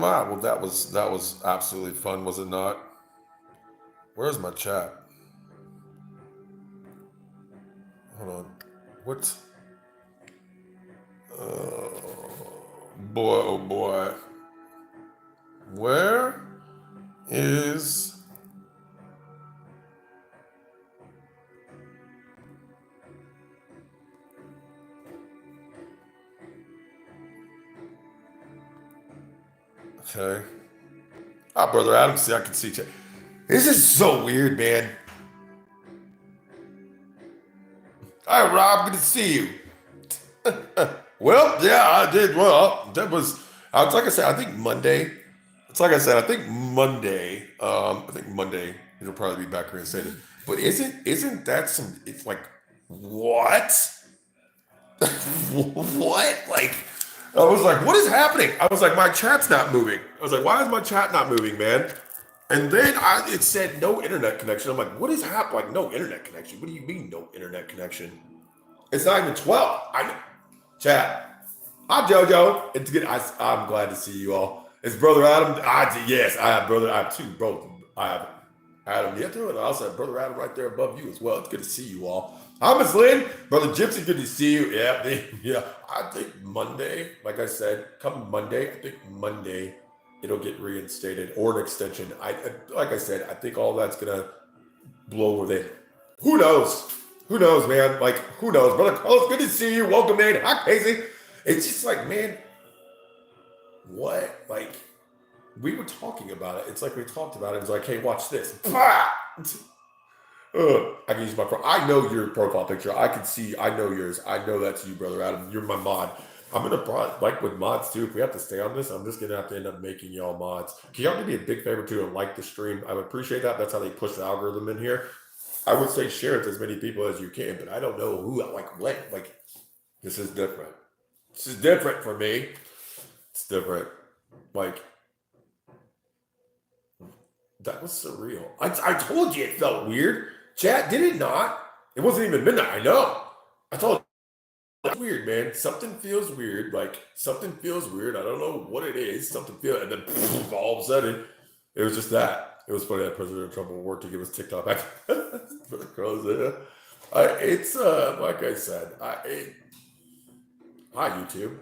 am I. Well, that was absolutely fun, was it not? Where's my chat? Hold on. What? Boy, oh boy. Where is? Okay. Ah, brother Adam. See, I can see chat. This is so weird, man. All right, Rob. Good to see you. Well, yeah, I did. Well, that was. It's like I said. I think Monday. It's like I said. I think Monday. I think Monday. It'll probably be back here and say it. But isn't that some? It's like what? What? Like, I was like, what is happening? I was like, my chat's not moving. I was like, why is my chat not moving, man? And then it said no internet connection. I'm like, what is happening? Like, no internet connection. What do you mean no internet connection? It's not even 12. Chat. Hi, JoJo. It's good. I'm glad to see you all. It's Brother Adam. Yes, I have brother. I have two. Both. I have Adam Nieto, and I also have Brother Adam right there above you as well. It's good to see you all. Hi, Miss Lynn. Brother Gypsy, good to see you. Yeah. I think Monday, like I said, come Monday, I think Monday it'll get reinstated or an extension. Like I said, I think all that's gonna blow over there. Who knows? Who knows, man? Like, who knows? Brother Carlos, good to see you. Welcome, man. Hi, Casey. It's just like, man, what? Like, we were talking about it. It's like we talked about it. It was like, hey, watch this. I can use my I know your profile picture. I can see. I know yours. I know that's you, Brother Adam. You're my mod. I'm gonna like with mods too. If we have to stay on this, I'm just gonna have to end up making y'all mods. Can y'all do me a big favor too and like the stream? I would appreciate that. That's how they push the algorithm in here. I would say share it to as many people as you can, but I don't know who. Like what? Like this is different. This is different for me. It's different. Like that was surreal. I told you it felt weird. Chat, did it not? It wasn't even midnight. I know. I told you. That's weird, man. Something feels weird. Like something feels weird. I don't know what it is. Something feels, and then all of a sudden, it was just that. It was funny that President Trump will work to give us TikTok back. For the girls there. It's like I said. Hi YouTube.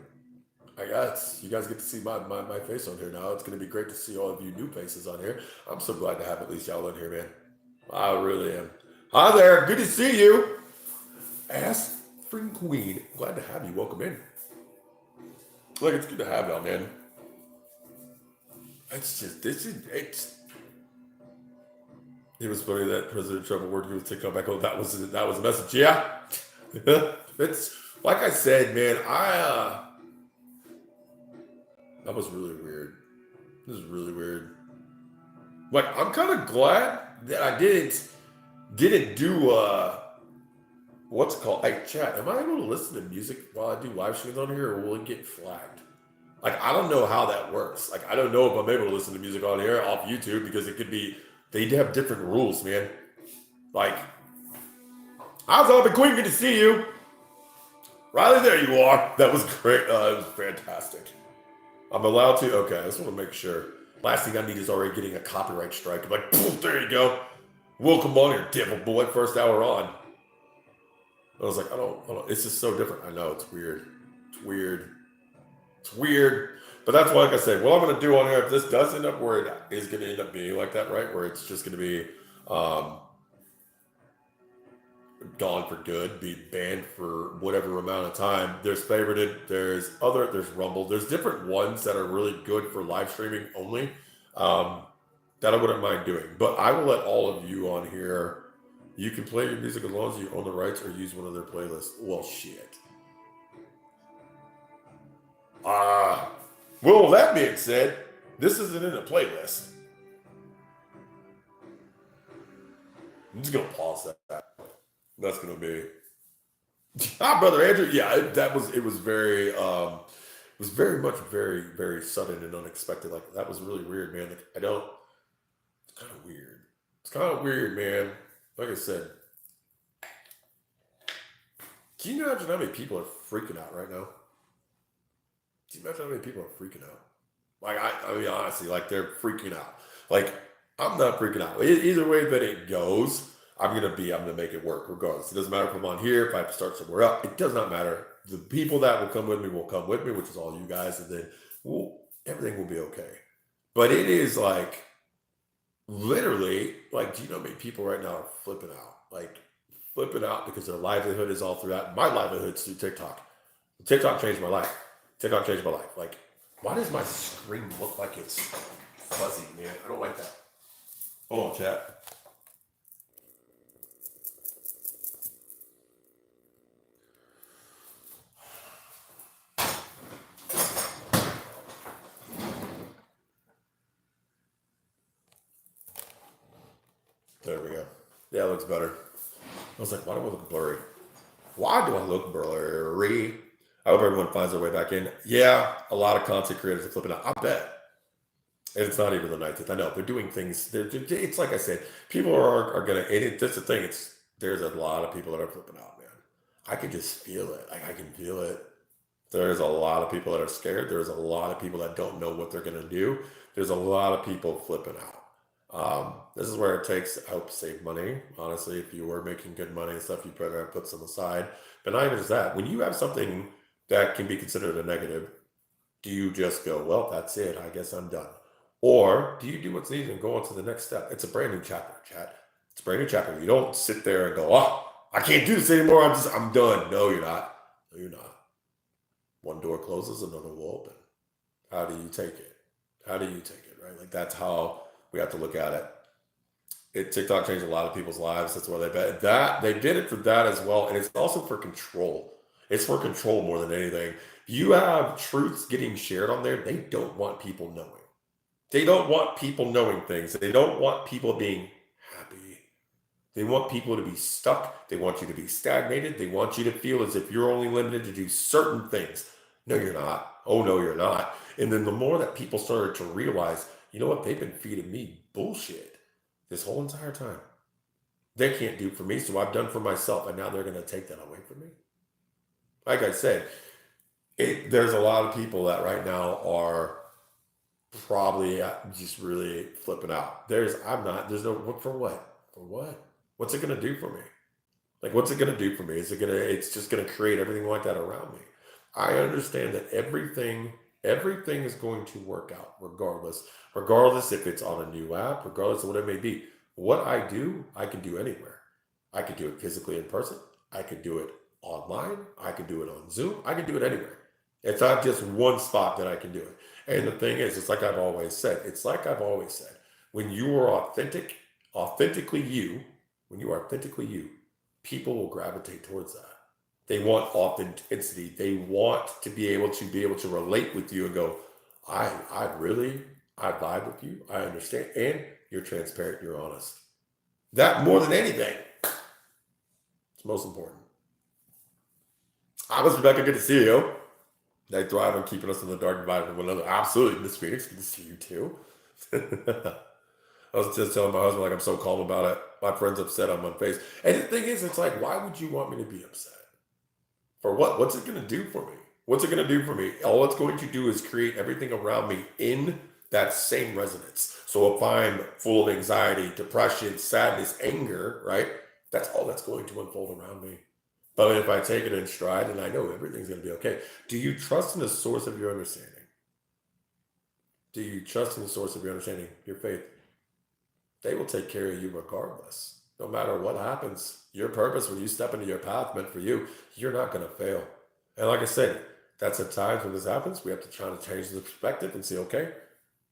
I guess you guys get to see my face on here now. It's going to be great to see all of you new faces on here. I'm so glad to have at least y'all in here, man. I really am. Hi there. Good to see you. Ask Freaking Queen. Glad to have you. Welcome in. Look, it's good to have y'all, man. It's just, it was funny that President Trump worked with TikTok back. Oh, that was a message. Yeah. It's, like I said, man, that was really weird. This is really weird. Like, I'm kind of glad that I didn't do, what's it called? Hey, chat, am I able to listen to music while I do live streams on here, or will it get flagged? Like, I don't know how that works. Like, I don't know if I'm able to listen to music on here off YouTube because it could be, they have different rules, man. Like, how's all the Queen? Good to see you. Riley, there you are. That was great. It was fantastic. I'm allowed to? Okay, I just want to make sure. Last thing I need is already getting a copyright strike. I'm like, poof, there you go. Welcome on here, devil boy. First hour on. I was like, I don't. It's just so different. I know, it's weird. It's weird. It's weird. But that's why, like I said, what I'm going to do on here, if this does end up where it is going to end up being like that, right? Where it's just going to be gone for good, be banned for whatever amount of time. There's Favorited, there's Rumble. There's different ones that are really good for live streaming only that I wouldn't mind doing. But I will let all of you on here, you can play your music as long as you own the rights or use one of their playlists. Well, shit. Well, that being said, this isn't in a playlist. I'm just going to pause that. That's going to be... Brother Andrew, yeah, it was very much very, very sudden and unexpected. Like, that was really weird, man. Like, it's kind of weird. It's kind of weird, man. Like I said, can you imagine how many people are freaking out right now? Can you imagine how many people are freaking out? Like I mean, honestly, like they're freaking out. Like I'm not freaking out. Either way that it goes, I'm gonna make it work regardless. It doesn't matter if I'm on here, if I have to start somewhere up. It does not matter. The people that will come with me will come with me, which is all you guys, and then everything will be okay. But it is like literally, like, do you know how many people right now are flipping out? Like flipping out because their livelihood is all through that. My livelihood's through TikTok. TikTok changed my life. TikTok changed my life. Like, why does my screen look like it's fuzzy, man? I don't like that. Hold on, chat. There we go. Yeah, it looks better. I was like, why do I look blurry? Why do I look blurry? I hope everyone finds their way back in. Yeah, a lot of content creators are flipping out. I bet. And it's not even the 19th. I know they're doing things. It's like I said, people are gonna. That's the thing. There's a lot of people that are flipping out, man. I can just feel it. Like I can feel it. There's a lot of people that are scared. There's a lot of people that don't know what they're gonna do. There's a lot of people flipping out. This is where it takes help to save money. Honestly, if you were making good money and stuff, you better put some aside. But not even just that. When you have something that can be considered a negative, do you just go, well, that's it. I guess I'm done. Or do you do what's needed and go on to the next step? It's a brand new chapter, chat. It's a brand new chapter. You don't sit there and go, oh, I can't do this anymore. I'm done. No, you're not. No, you're not. One door closes, another will open. How do you take it? How do you take it, right? Like that's how we have to look at it. TikTok changed a lot of people's lives. That's why they bet that they did it for that as well, and it's also for control. It's for control more than anything. You have truths getting shared on there. They don't want people knowing. They don't want people knowing things. They don't want people being happy. They want people to be stuck. They want you to be stagnated. They want you to feel as if you're only limited to do certain things. No, you're not. Oh, no, you're not. And then the more that people started to realize, you know what, they've been feeding me bullshit this whole entire time. They can't do for me, so I've done for myself, and now they're going to take that away from me. Like I said, there's a lot of people that right now are probably just really flipping out. There's no, for what? For what? What's it going to do for me? Like, what's it going to do for me? It's just going to create everything like that around me. I understand that everything is going to work out regardless if it's on a new app, regardless of what it may be. What I do, I can do anywhere. I could do it physically in person. I could do it online. I could do it on Zoom. I can do it anywhere. It's not just one spot that I can do it. And the thing is, it's like I've always said, when you are authentically you, when you are authentically you, people will gravitate towards that. They want authenticity. They want to be able to relate with you and go, I vibe with you. I understand. And you're transparent, you're honest. That more than anything, it's most important. I was Rebecca, good to see you. They thrive on keeping us in the dark, divided from one another. Absolutely, Miss Phoenix, good to see you too. I was just telling my husband, like, I'm so calm about it. My friend's upset, I'm on face. And the thing is, it's like, why would you want me to be upset? For what? What's it going to do for me? What's it going to do for me? All it's going to do is create everything around me in that same resonance. So if I'm full of anxiety, depression, sadness, anger, right? That's all that's going to unfold around me. But if I take it in stride and I know everything's going to be okay, do you trust in the source of your understanding? Do you trust in the source of your understanding, your faith? They will take care of you regardless. No matter what happens, your purpose when you step into your path meant for you, you're not going to fail. And like I said, that's at times when this happens, we have to try to change the perspective and say, okay,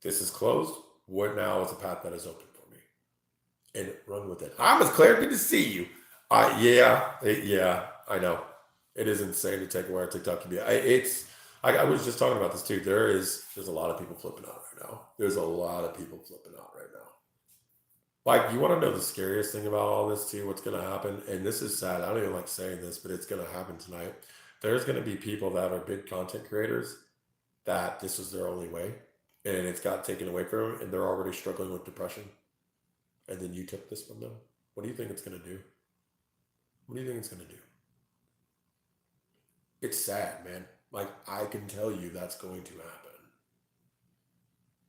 this is closed. What now is a path that is open for me? And run with it. Hi, Miss Claire, good to see you. Yeah, I know. It is insane to take away our TikTok can be. I was just talking about this too. There's a lot of people flipping out right now. There's a lot of people flipping out right now. Like, you want to know the scariest thing about all this too? What's going to happen? And this is sad. I don't even like saying this, but it's going to happen tonight. There's going to be people that are big content creators that this is their only way, and it's got taken away from them, and they're already struggling with depression. And then you took this from them. What do you think it's going to do? What do you think it's going to do? It's sad, man. Like, I can tell you that's going to happen.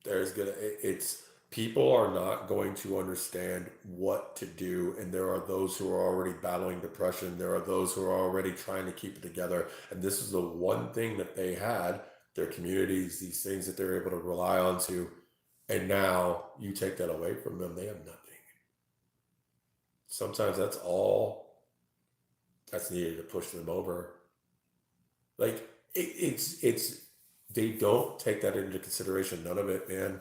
It's people are not going to understand what to do, and there are those who are already battling depression. There are those who are already trying to keep it together, and this is the one thing that they had, their communities, these things that they're able to rely on to, and now you take that away from them, they have nothing. Sometimes that's all that's needed to push them over. Like it's they don't take that into consideration. None of it, man.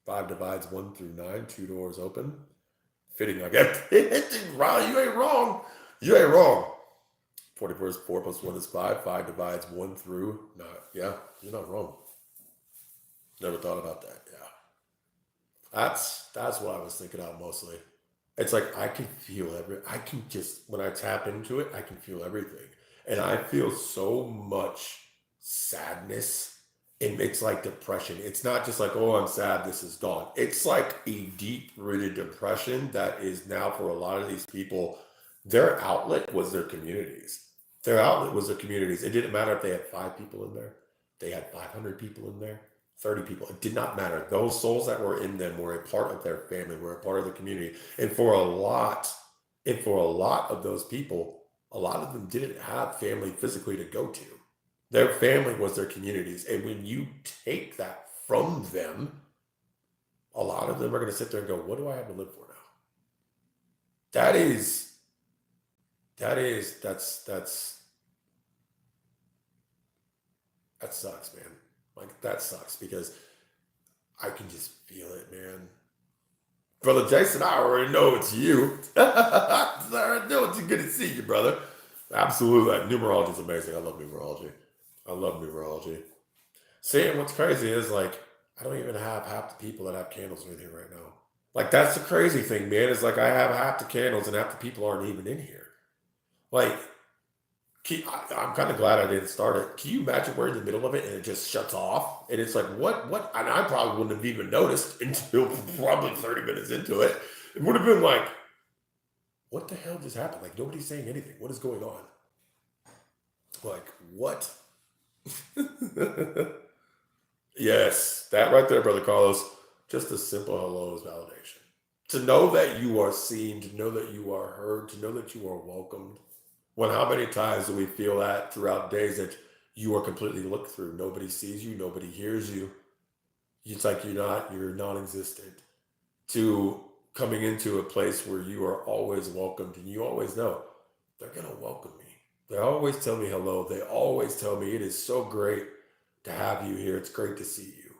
Five divides 1 through 9, two doors open. Fitting like that. You ain't wrong. You ain't wrong. 44 is 4 plus 1 is 5. 5 divides 1 through 9. Yeah, you're not wrong. Never thought about that. Yeah. That's what I was thinking out mostly. It's like I can feel I can just when I tap into it, I can feel everything. And I feel so much sadness. It's like depression. It's not just like, oh, I'm sad, this is gone. It's like a deep rooted depression that is now for a lot of these people, their outlet was their communities. Their outlet was their communities. It didn't matter if they had 5 people in there, they had 500 people in there, 30 people. It did not matter. Those souls that were in them were a part of their family, were a part of the community. And for a lot of those people, a lot of them didn't have family physically to go to. Their family was their communities. And when you take that from them, a lot of them are going to sit there and go, what do I have to live for now? That is, that sucks, man. Like, that sucks because I can just feel it, man. Brother Jason, I already know it's you. I already know it's good to see you, brother. Absolutely. Like, numerology is amazing. I love numerology. I love numerology. See, and what's crazy is like, I don't even have half the people that have candles in here right now. Like, that's the crazy thing, man. Is like, I have half the candles and half the people aren't even in here. Like, I'm kind of glad I didn't start it. Can you imagine we're in the middle of it and it just shuts off? And it's like, what? And I probably wouldn't have even noticed until probably 30 minutes into it. It would have been like, what the hell just happened? Like, nobody's saying anything. What is going on? Like, what? Yes, that right there, Brother Carlos. Just a simple hello is validation. To know that you are seen, to know that you are heard, to know that you are welcomed. When how many times do we feel that throughout days that you are completely looked through? Nobody sees you, nobody hears you. It's like you're non-existent. To coming into a place where you are always welcomed and you always know they're gonna welcome me. They always tell me hello. They always tell me it is so great to have you here. It's great to see you.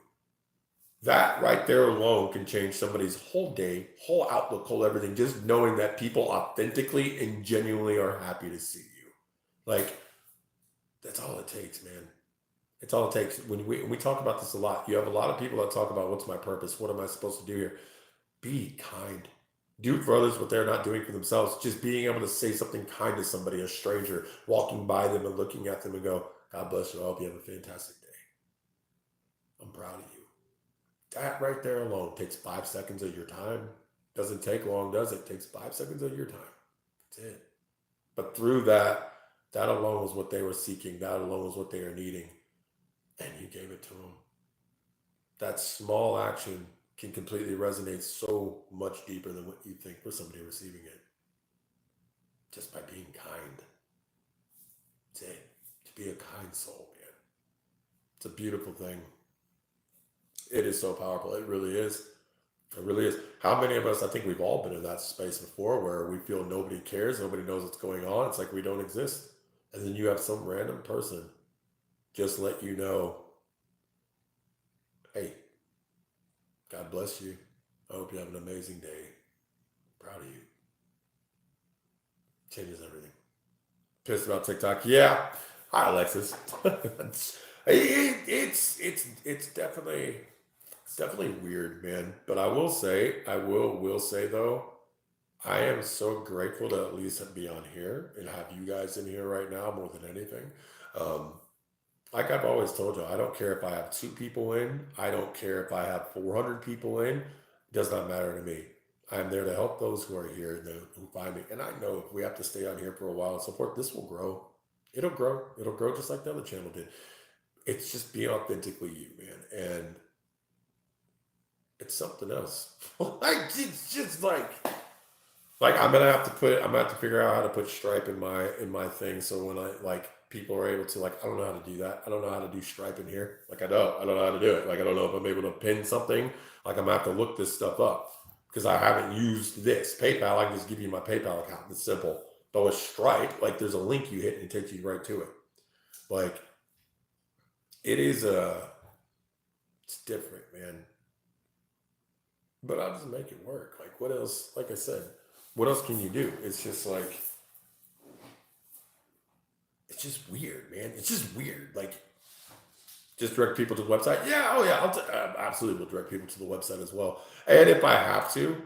That right there alone can change somebody's whole day, whole outlook, whole everything. Just knowing that people authentically and genuinely are happy to see you. Like, that's all it takes, man. It's all it takes. When we talk about this a lot, you have a lot of people that talk about what's my purpose? What am I supposed to do here? Be kind. Do for others what they're not doing for themselves. Just being able to say something kind to somebody, a stranger, walking by them and looking at them and go, God bless you. I hope you have a fantastic day. I'm proud of you. That right there alone takes 5 seconds of your time. Doesn't take long, does it? Takes 5 seconds of your time. That's it. But through that, that alone was what they were seeking. That alone was what they were needing. And you gave it to them. That small action can completely resonate so much deeper than what you think for somebody receiving it. Just by being kind. That's it. To be a kind soul, man. It's a beautiful thing. It is so powerful. It really is. It really is. How many of us, I think we've all been in that space before where we feel nobody cares, nobody knows what's going on. It's like we don't exist. And then you have some random person just let you know, hey, God bless you. I hope you have an amazing day. Proud of you. Changes everything. Pissed about TikTok. Yeah. Hi, Alexis. It's definitely weird, man. But I will say though, I am so grateful to at least be on here and have you guys in here right now more than anything. Um, like I've always told you, I don't care if I have 2 people in. I don't care if I have 400 people in. It does not matter to me. I'm there to help those who are here and who find me. And I know if we have to stay on here for a while and support, this will grow. It'll grow. It'll grow just like the other channel did. It's just be authentically you, man. And it's something else. Like it's just like I'm gonna have to figure out how to put Stripe in my thing. So when I like people are able to like, I don't know how to do that. I don't know how to do Stripe in here. Like I don't know how to do it. Like I don't know if I'm able to pin something. Like I'm gonna have to look this stuff up because I haven't used this PayPal. I can just give you my PayPal account. It's simple. But with Stripe, like there's a link you hit and it takes you right to it. Like it is it's different, man. But I'll just make it work. Like what else? Like I said, what else can you do? It's just like it's just weird, man. It's just weird. Like just direct people to the website. Yeah, oh yeah, I absolutely will direct people to the website as well. And if I have to,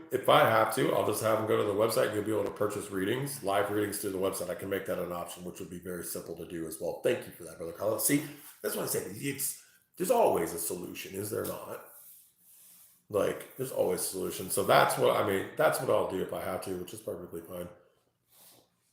I'll just have them go to the website. And you'll be able to purchase readings, live readings through the website. I can make that an option, which would be very simple to do as well. Thank you for that, brother Carlos. See, that's what I said. There's always a solution, is there not? Like there's always a solution. So that's what I mean. That's what I'll do if I have to, which is perfectly fine.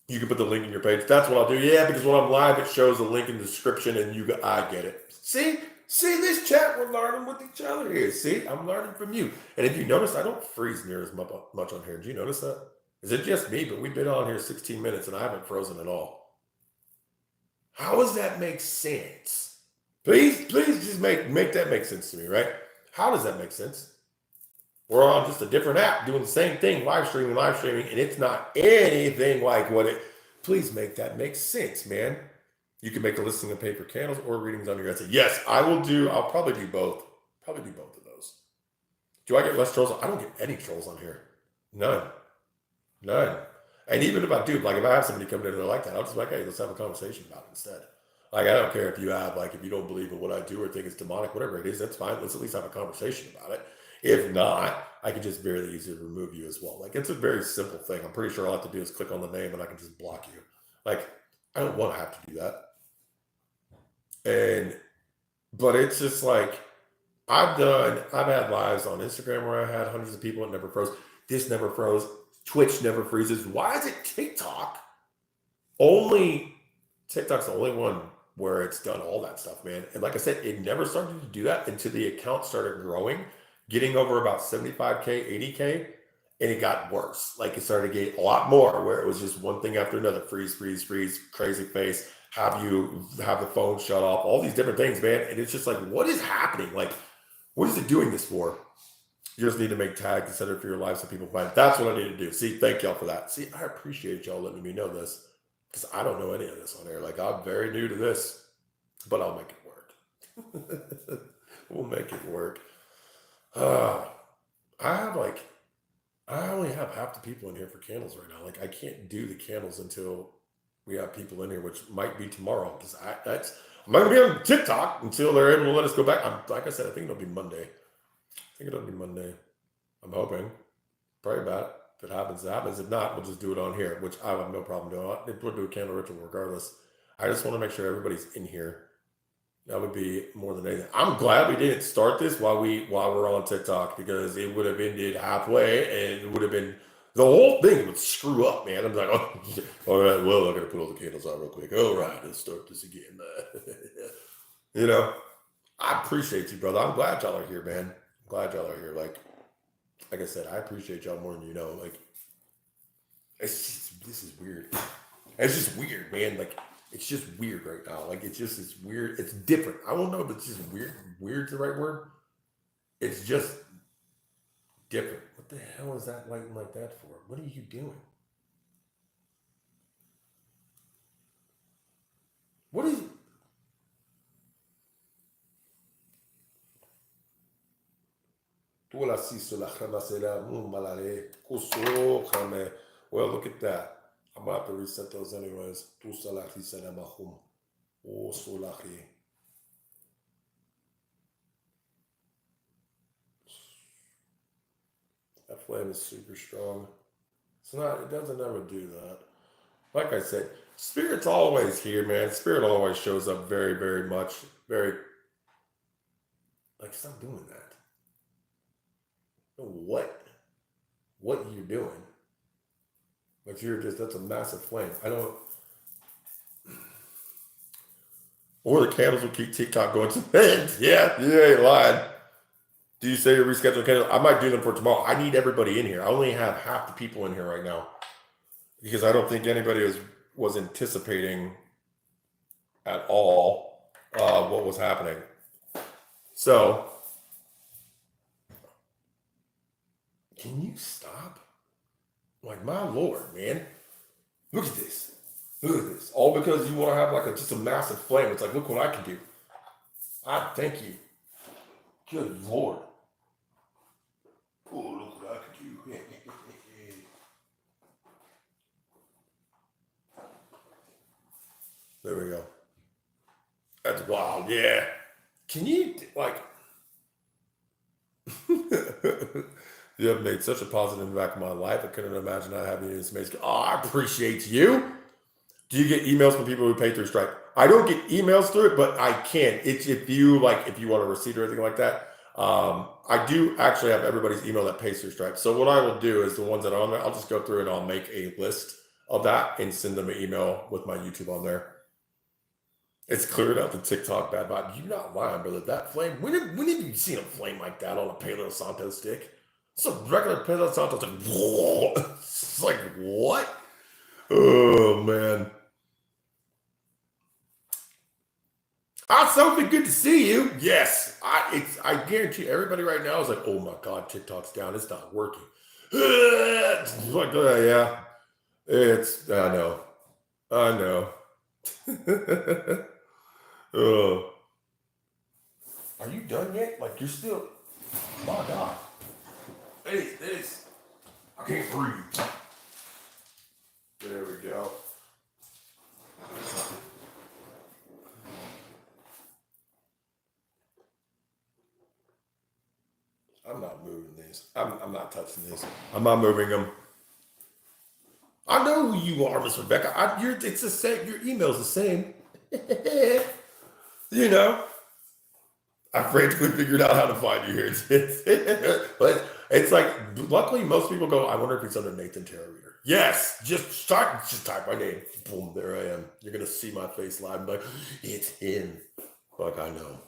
You can put the link in your page. That's what I'll do. Yeah, because when I'm live, it shows a link in the description, and I get it. See, this chat, we're learning with each other here. See, I'm learning from you. And if you notice, I don't freeze near as much on here. Did you notice that? Is it just me? But we've been on here 16 minutes, and I haven't frozen at all. How does that make sense? Please, just make that make sense to me, right? How does that make sense? We're on just a different app doing the same thing, live streaming, and it's not anything like what it. Please make that make sense, man. You can make a listing of paper candles or readings on your Etsy. Yes, I will do. I'll probably do both. Probably do both of those. Do I get less trolls? I don't get any trolls on here. None. And even if I do, like if I have somebody come in and they're like that, I'll just be like, hey, let's have a conversation about it instead. Like I don't care if you have like if you don't believe in what I do or think it's demonic, whatever it is, that's fine. Let's at least have a conversation about it. If not, I can just very easily remove you as well. Like it's a very simple thing. I'm pretty sure all I have to do is click on the name and I can just block you. Like I don't want to have to do that. But it's just like I've had lives on Instagram where I had hundreds of people and never froze. This never froze. Twitch never freezes. Why is it TikTok? TikTok's the only one where it's done all that stuff, man. And like I said, it never started to do that until the account started growing, getting over about 75K, 80K, and it got worse. Like it started to get a lot more where it was just one thing after another, freeze, crazy face, have the phone shut off, all these different things, man. And it's just like, what is happening? Like, what is it doing this for? You just need to make tags and set it for your live so people find it. That's what I need to do. See, thank y'all for that. See, I appreciate y'all letting me know this because I don't know any of this on there. Like, I'm very new to this, but I'll make it work. We'll make it work. I only have half the people in here for candles right now. Like, I can't do the candles until we have people in here, which might be tomorrow because I'm not gonna be on TikTok until they're able to let us go back. Like I said, I think it'll be Monday. I'm hoping. Pray about it. If it happens, it happens. If not, we'll just do it on here, which I have no problem doing. We'll do a candle ritual regardless. I just want to make sure everybody's in here. That would be more than anything. I'm glad we didn't start this while we're on TikTok because it would have ended halfway and it would have been the whole thing would screw up, man. I'm like, oh, all right, well, I'm gonna put all the candles out real quick. All right, let's start this again. You know, I appreciate you, brother. I'm glad y'all are here, man. I'm glad y'all are here. Like I said, I appreciate y'all more than you know. Like, this is weird. It's just weird, man. Like, it's just weird right now. Like, it's weird. It's different. I don't know if it's just weird. Weird's the right word. It's just different. What the hell is that lighting like that for? What are you doing? What is... Well, look at that. I'm about to reset those anyways. That flame is super strong. It doesn't ever do that. Like I said, Spirit's always here, man. Spirit always shows up very, very much. Like, stop doing that. What you're doing. Like that's a massive flame. Or the candles will keep TikTok going to bed. Yeah, you lied. Do you say you're rescheduling candles? I might do them for tomorrow. I need everybody in here. I only have half the people in here right now because I don't think anybody was anticipating at all what was happening. So, can you stop? Like, my Lord, man. Look at this. Look at this. All because you want to have like just a massive flame. It's like, look what I can do. I thank you. Good Lord. Oh, look what I can do. There we go. That's wild. Yeah. Can you, like, you have made such a positive impact in my life. I couldn't imagine not having you in this amazing. Oh, I appreciate you. Do you get emails from people who pay through Stripe? I don't get emails through it, but I can. It's if you want a receipt or anything like that. I do actually have everybody's email that pays through Stripe. So what I will do is the ones that are on there, I'll just go through and I'll make a list of that and send them an email with my YouTube on there. It's cleared out the TikTok bad vibe. You're not lying, brother. That flame. When have you seen a flame like that on a Palo Santo stick? It's a regular Palo Santo stick. It's like, what? Oh, man. Hi, Sophie. Good to see you. Yes. I guarantee everybody right now is like, oh, my God, TikTok's down. It's not working. It's like, yeah. I know. I know. Oh. Are you done yet? Like, you're still. My God. This. I can't breathe. There we go. I'm not moving these. I'm not touching these. I'm not moving them. I know who you are, Miss Rebecca. It's the same. Your email's the same. You know. I frantically figured out how to find you here. But it's like, luckily, most people go, I wonder if it's under Nathan Terra Reader. Yes, just type my name. Boom, there I am. You're going to see my face live. I'm like, it's him. Like, I know.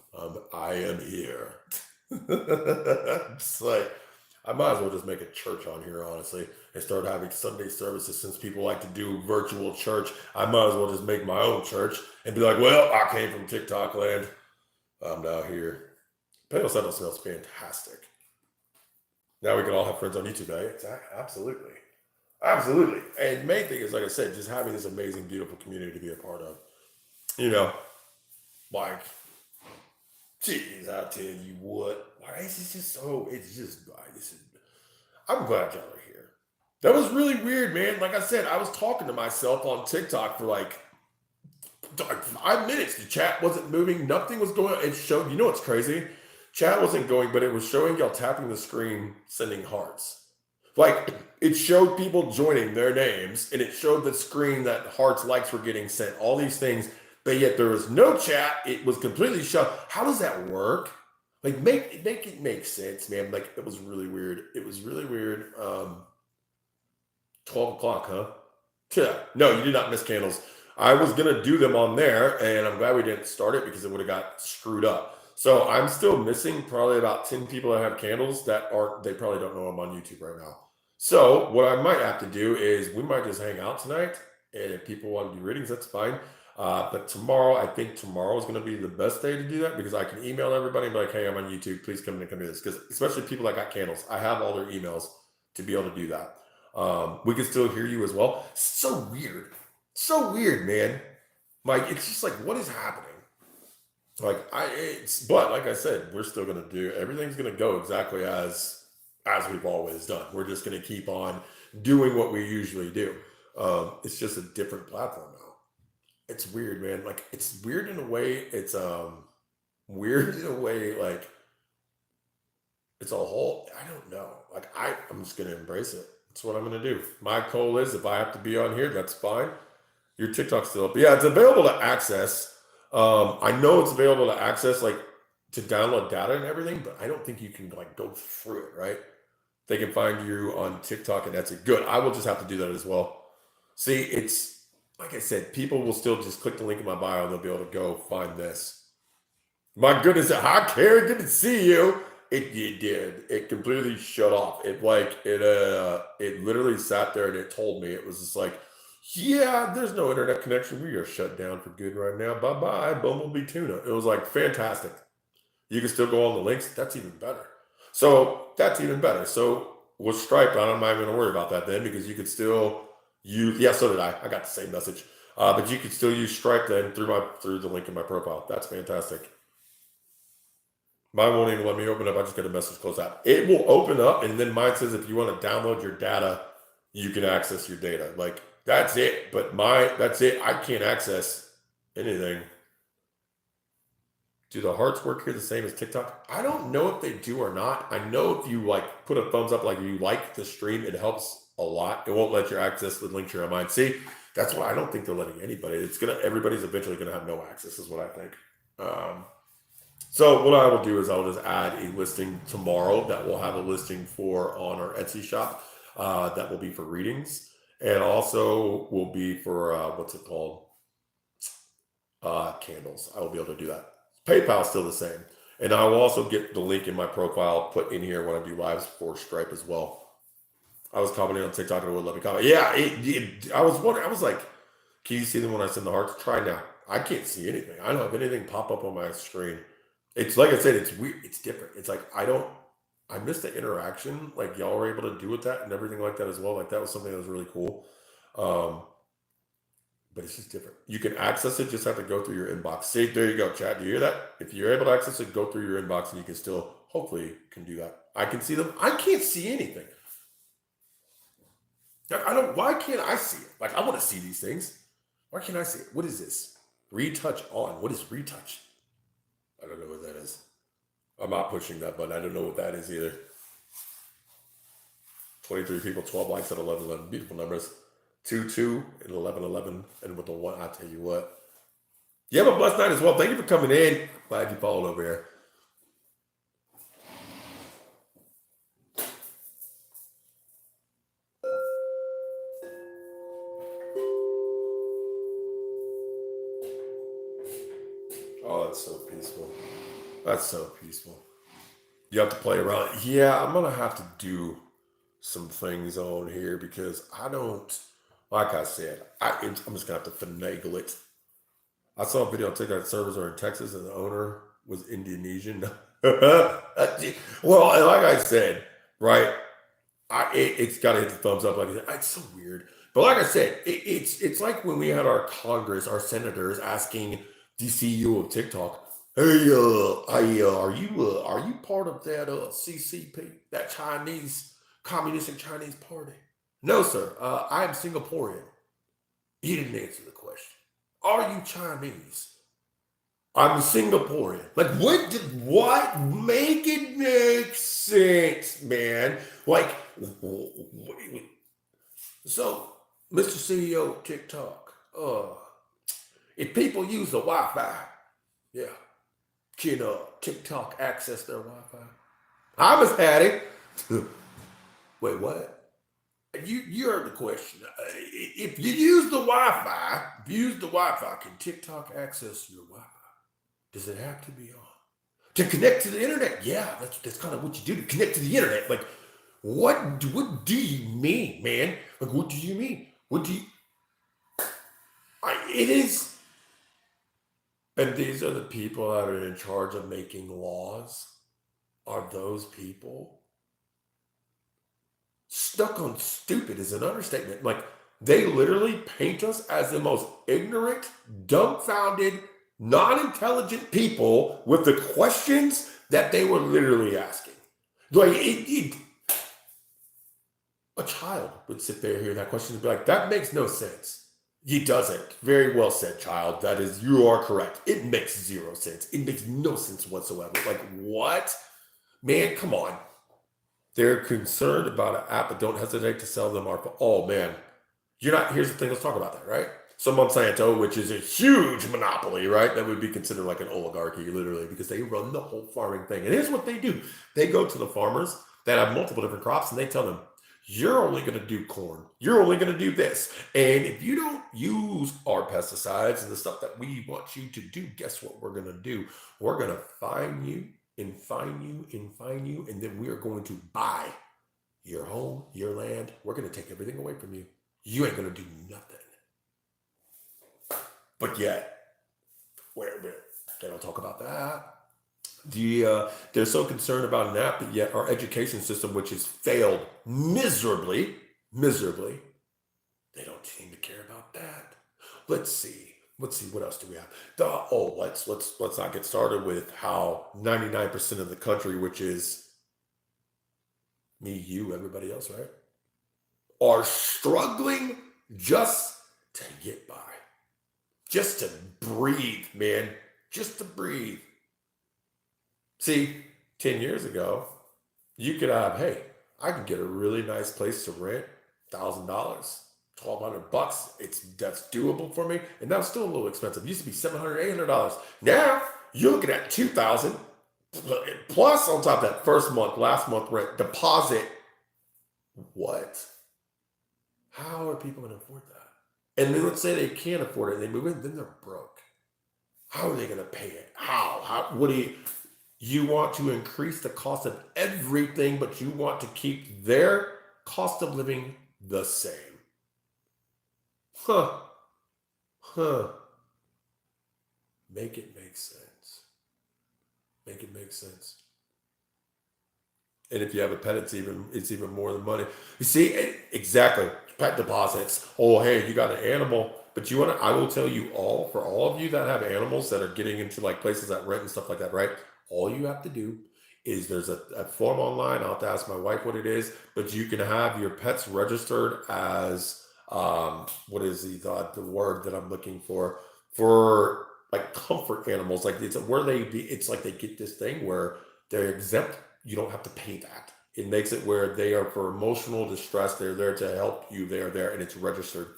I am here. It's like, I might as well just make a church on here, honestly, and start having Sunday services since people like to do virtual church. I might as well just make my own church and be like, well, I came from TikTok land. I'm now here. Palo Santo smells fantastic. Now we can all have friends on YouTube, right? Absolutely. Absolutely. And the main thing is, like I said, just having this amazing, beautiful community to be a part of. You know, like, geez, I'll tell you what. Like, it's just I'm glad y'all are here. That was really weird, man. Like I said, I was talking to myself on TikTok for like 5 minutes. The chat wasn't moving. Nothing was going on. It showed, you know what's crazy? Chat wasn't going, but it was showing y'all tapping the screen, sending hearts. Like, it showed people joining their names, and it showed the screen that hearts, likes were getting sent, all these things, but yet there was no chat. It was completely shut. How does that work? Like, make it make sense, man. Like, it was really weird. It was really weird. 12 o'clock, huh? Yeah. No, you did not miss candles. I was going to do them on there, and I'm glad we didn't start it because it would have got screwed up. So I'm still missing probably about 10 people that have candles they probably don't know I'm on YouTube right now. So what I might have to do is we might just hang out tonight, and if people want to do readings, that's fine. But tomorrow, I think tomorrow is going to be the best day to do that because I can email everybody and be like, hey, I'm on YouTube. Please come do this. Because especially people that got candles, I have all their emails to be able to do that. We can still hear you as well. So weird. So weird, man. Like, it's just like, what is happening? Like, but like I said, we're still going to do, everything's going to go exactly as we've always done. We're just going to keep on doing what we usually do. It's just a different platform now. It's weird, man. Like, it's weird in a way. It's weird in a way, like, it's a whole, I don't know. Like, I'm just going to embrace it. That's what I'm going to do. My goal is if I have to be on here, that's fine. Your TikTok's still up. Yeah, it's available to access. I know it's available to access, like, to download data and everything, but I don't think you can, like, go through it, right? They can find you on TikTok, and that's it. Good. I will just have to do that as well. See, it's, like I said, people will still just click the link in my bio, and they'll be able to go find this. My goodness. Hi, Karen. Good to see you. It did. It completely shut off. It literally sat there and it told me, it was just like, yeah, there's no internet connection. We are shut down for good right now. Bye bye, Bumblebee Tuna. It was like fantastic. You can still go on the links. That's even better. So with Stripe, I'm not even gonna worry about that then, because you could still use. Yeah, so did I. I got the same message. But you could still use Stripe then through the link in my profile. That's fantastic. Mine won't even let me open up. I just get a message close out. It will open up, and then mine says if you want to download your data, you can access your data. Like, that's it. But that's it. I can't access anything. Do the hearts work here the same as TikTok? I don't know if they do or not. I know if you like put a thumbs up, like you like the stream, it helps a lot. It won't let you access the link to your mine. See, that's why I don't think they're letting anybody. Everybody's eventually gonna have no access, is what I think. So what I will do is I'll just add a listing tomorrow that will have a listing for on our Etsy shop that will be for readings, and also will be for what's it called? Candles. I will be able to do that. PayPal's still the same, and I will also get the link in my profile put in here when I do lives for Stripe as well. I was commenting on TikTok and it wouldn't let me comment. Yeah, I was wondering. I was like, can you see them when I send the hearts? Try now. I can't see anything. I don't have anything pop up on my screen. It's like I said, it's weird. It's different. It's like I miss the interaction like y'all were able to do with that and everything like that as well. Like, that was something that was really cool. But it's just different. You can access it, just have to go through your inbox. See, there you go, chat. Do you hear that? If you're able to access it, go through your inbox and you can still, hopefully, can do that. I can see them. I can't see anything. Why can't I see it? Like, I want to see these things. Why can't I see it? What is this? Retouch on. What is retouch? I don't know what that is. I'm not pushing that button. I don't know what that is either. 23 people, 12 likes at 11. Beautiful numbers. 2 and 11, and with the 1, I tell you what. You have a blessed night as well. Thank you for coming in. Glad you followed over here. Oh, that's so peaceful. That's so peaceful. You have to play around. Yeah, I'm gonna have to do some things on here because I don't. Like I said, I'm just gonna have to finagle it. I saw a video on TikTok. Servers are in Texas, and the owner was Indonesian. Well, and like I said, right? It's got to hit the thumbs up. Like I said, it's so weird. But like I said, it's like when we had our Congress, our senators asking the CEO of TikTok, "Hey, are you part of that CCP, that Chinese Communistic Chinese Party?" "No, sir. I am Singaporean." "You didn't answer the question. Are you Chinese?" "I'm Singaporean." Like, what? Make it make sense, man. Like, so, Mr. CEO of TikTok, if people use the Wi-Fi, yeah, can TikTok access their Wi-Fi? I was at it. Wait, what? You heard the question. If you use the Wi-Fi, can TikTok access your Wi-Fi? Does it have to be on? To connect to the internet? Yeah, that's kind of what you do to connect to the internet. Like, what do you mean, man? Like, what do you mean? It is. And these are the people that are in charge of making laws. Are those people? Stuck on stupid is an understatement. Like, they literally paint us as the most ignorant, dumbfounded, non-intelligent people with the questions that they were literally asking. Like, a child would sit there hearing that question and be like, that makes no sense. It doesn't. Very well said, child. You are correct. It makes zero sense. It makes no sense whatsoever. Like, what? Man, come on. They're concerned about an app, but don't hesitate to sell them our. Oh, man. Here's the thing. Let's talk about that, right? So Monsanto, which is a huge monopoly, right? That would be considered like an oligarchy, literally, because they run the whole farming thing. And here's what they do. They go to the farmers that have multiple different crops, and they tell them, you're only going to do corn. You're only going to do this. And if you don't use our pesticides and the stuff that we want you to do, guess what we're going to do? We're going to fine you and fine you, and then we are going to buy your home, your land. We're going to take everything away from you. You ain't going to do nothing. But yet, wait a minute, they don't talk about that. They're so concerned about an app, but yet our education system, which has failed miserably, they don't seem to care about that. Let's see what else do we have. Let's not get started with how 99% of the country, which is me, you, everybody else, right, are struggling just to get by, just to breathe, man, just to breathe. See, 10 years ago, you could have, hey, I could get a really nice place to rent, $1,000, $1,200. That's doable for me, and that was still a little expensive. It used to be $700, $800. Now you're looking at $2,000 plus on top of that first month, last month rent, deposit. What? How are people going to afford that? And then let's say they can't afford it, and they move in, then they're broke. How are they going to pay it? How? What do you want to increase the cost of everything, but you want to keep their cost of living the same? Huh. Make it make sense. Make it make sense. And if you have a pet, it's even more than money. You see, exactly. Pet deposits. Oh, hey, you got an animal, but I will tell you for all of you that have animals that are getting into like places that rent and stuff like that, right? All you have to do is there's a form online. I'll have to ask my wife what it is, but you can have your pets registered as what is the word that I'm looking for like comfort animals. Like it's like they get this thing where they're exempt. You don't have to pay that. It makes it where they are for emotional distress. They're there to help you. They are there, and it's registered.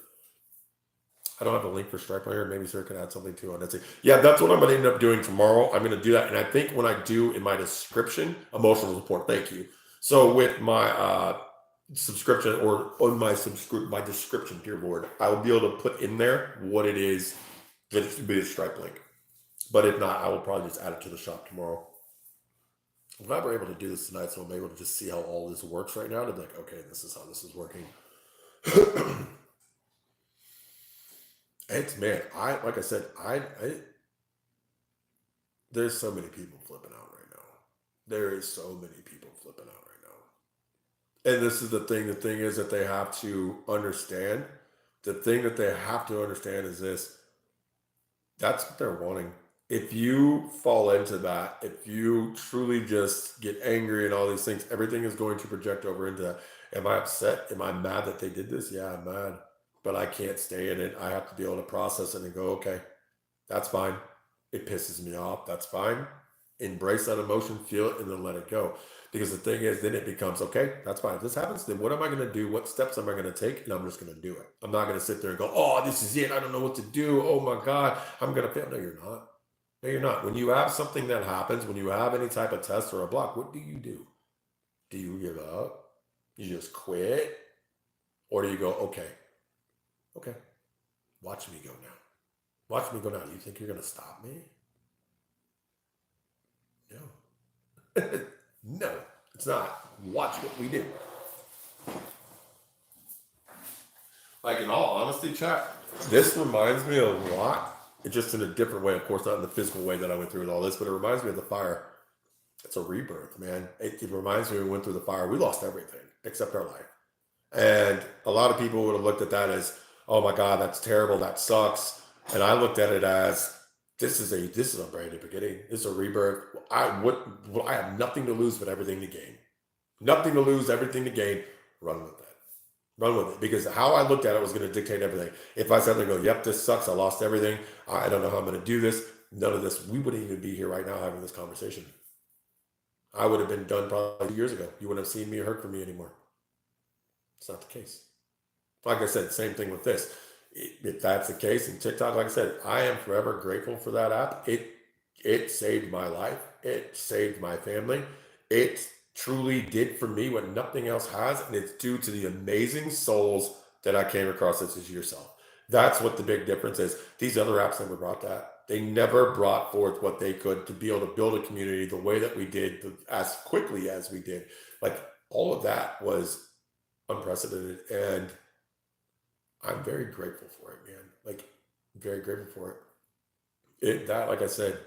I don't have a link for Stripe here. Maybe Sir can add something too on Etsy. Yeah, that's what I'm going to end up doing tomorrow. I'm going to do that. And I think when I do in my description, emotional support, thank you. So with my subscription or on my description, dear Lord, I will be able to put in there what it is that it should be a Stripe link. But if not, I will probably just add it to the shop tomorrow. I'm glad we're able to do this tonight, so I'm able to just see how all this works right now to be like, okay, this is how this is working. It's, man, like I said, there's so many people flipping out right now. There is so many people flipping out right now. And this is the thing. The thing is that they have to understand. The thing that they have to understand is this. That's what they're wanting. If you fall into that, if you truly just get angry and all these things, everything is going to project over into that. Am I upset? Am I mad that they did this? Yeah, I'm mad. But I can't stay in it. I have to be able to process it and go, okay, that's fine. It pisses me off. That's fine. Embrace that emotion, feel it, and then let it go. Because the thing is, then it becomes, okay, that's fine. If this happens, then what am I going to do? What steps am I going to take? And I'm just going to do it. I'm not going to sit there and go, oh, this is it. I don't know what to do. Oh my God, I'm going to fail. No, you're not. No, you're not. When you have something that happens, when you have any type of test or a block, what do you do? Do you give up? You just quit? Or do you go, okay, watch me go now. Watch me go now. You think you're going to stop me? No. No, it's not. Watch what we do. Like, in all honesty, chat, this reminds me a lot. It's just in a different way, of course, not in the physical way that I went through with all this, but it reminds me of the fire. It's a rebirth, man. It reminds me when we went through the fire. We lost everything except our life. And a lot of people would have looked at that as, oh my God, that's terrible. That sucks. And I looked at it as, this is a brand new beginning. This is a rebirth. I have nothing to lose but everything to gain. Nothing to lose, everything to gain. Run with that. Run with it. Because how I looked at it was going to dictate everything. If I sat there and go, yep, this sucks. I lost everything. I don't know how I'm going to do this. None of this. We wouldn't even be here right now having this conversation. I would have been done probably 2 years ago. You wouldn't have seen me or heard from me anymore. It's not the case. Like I said, same thing with this. If that's the case, and TikTok, like I said, I am forever grateful for that app. It saved my life. It saved my family. It truly did for me what nothing else has, and it's due to the amazing souls that I came across, such as yourself. That's what the big difference is. These other apps never brought that. They never brought forth what they could to be able to build a community the way that we did, as quickly as we did. Like, all of that was unprecedented, and I'm very grateful for it, man. Like, very grateful for it. That, like I said,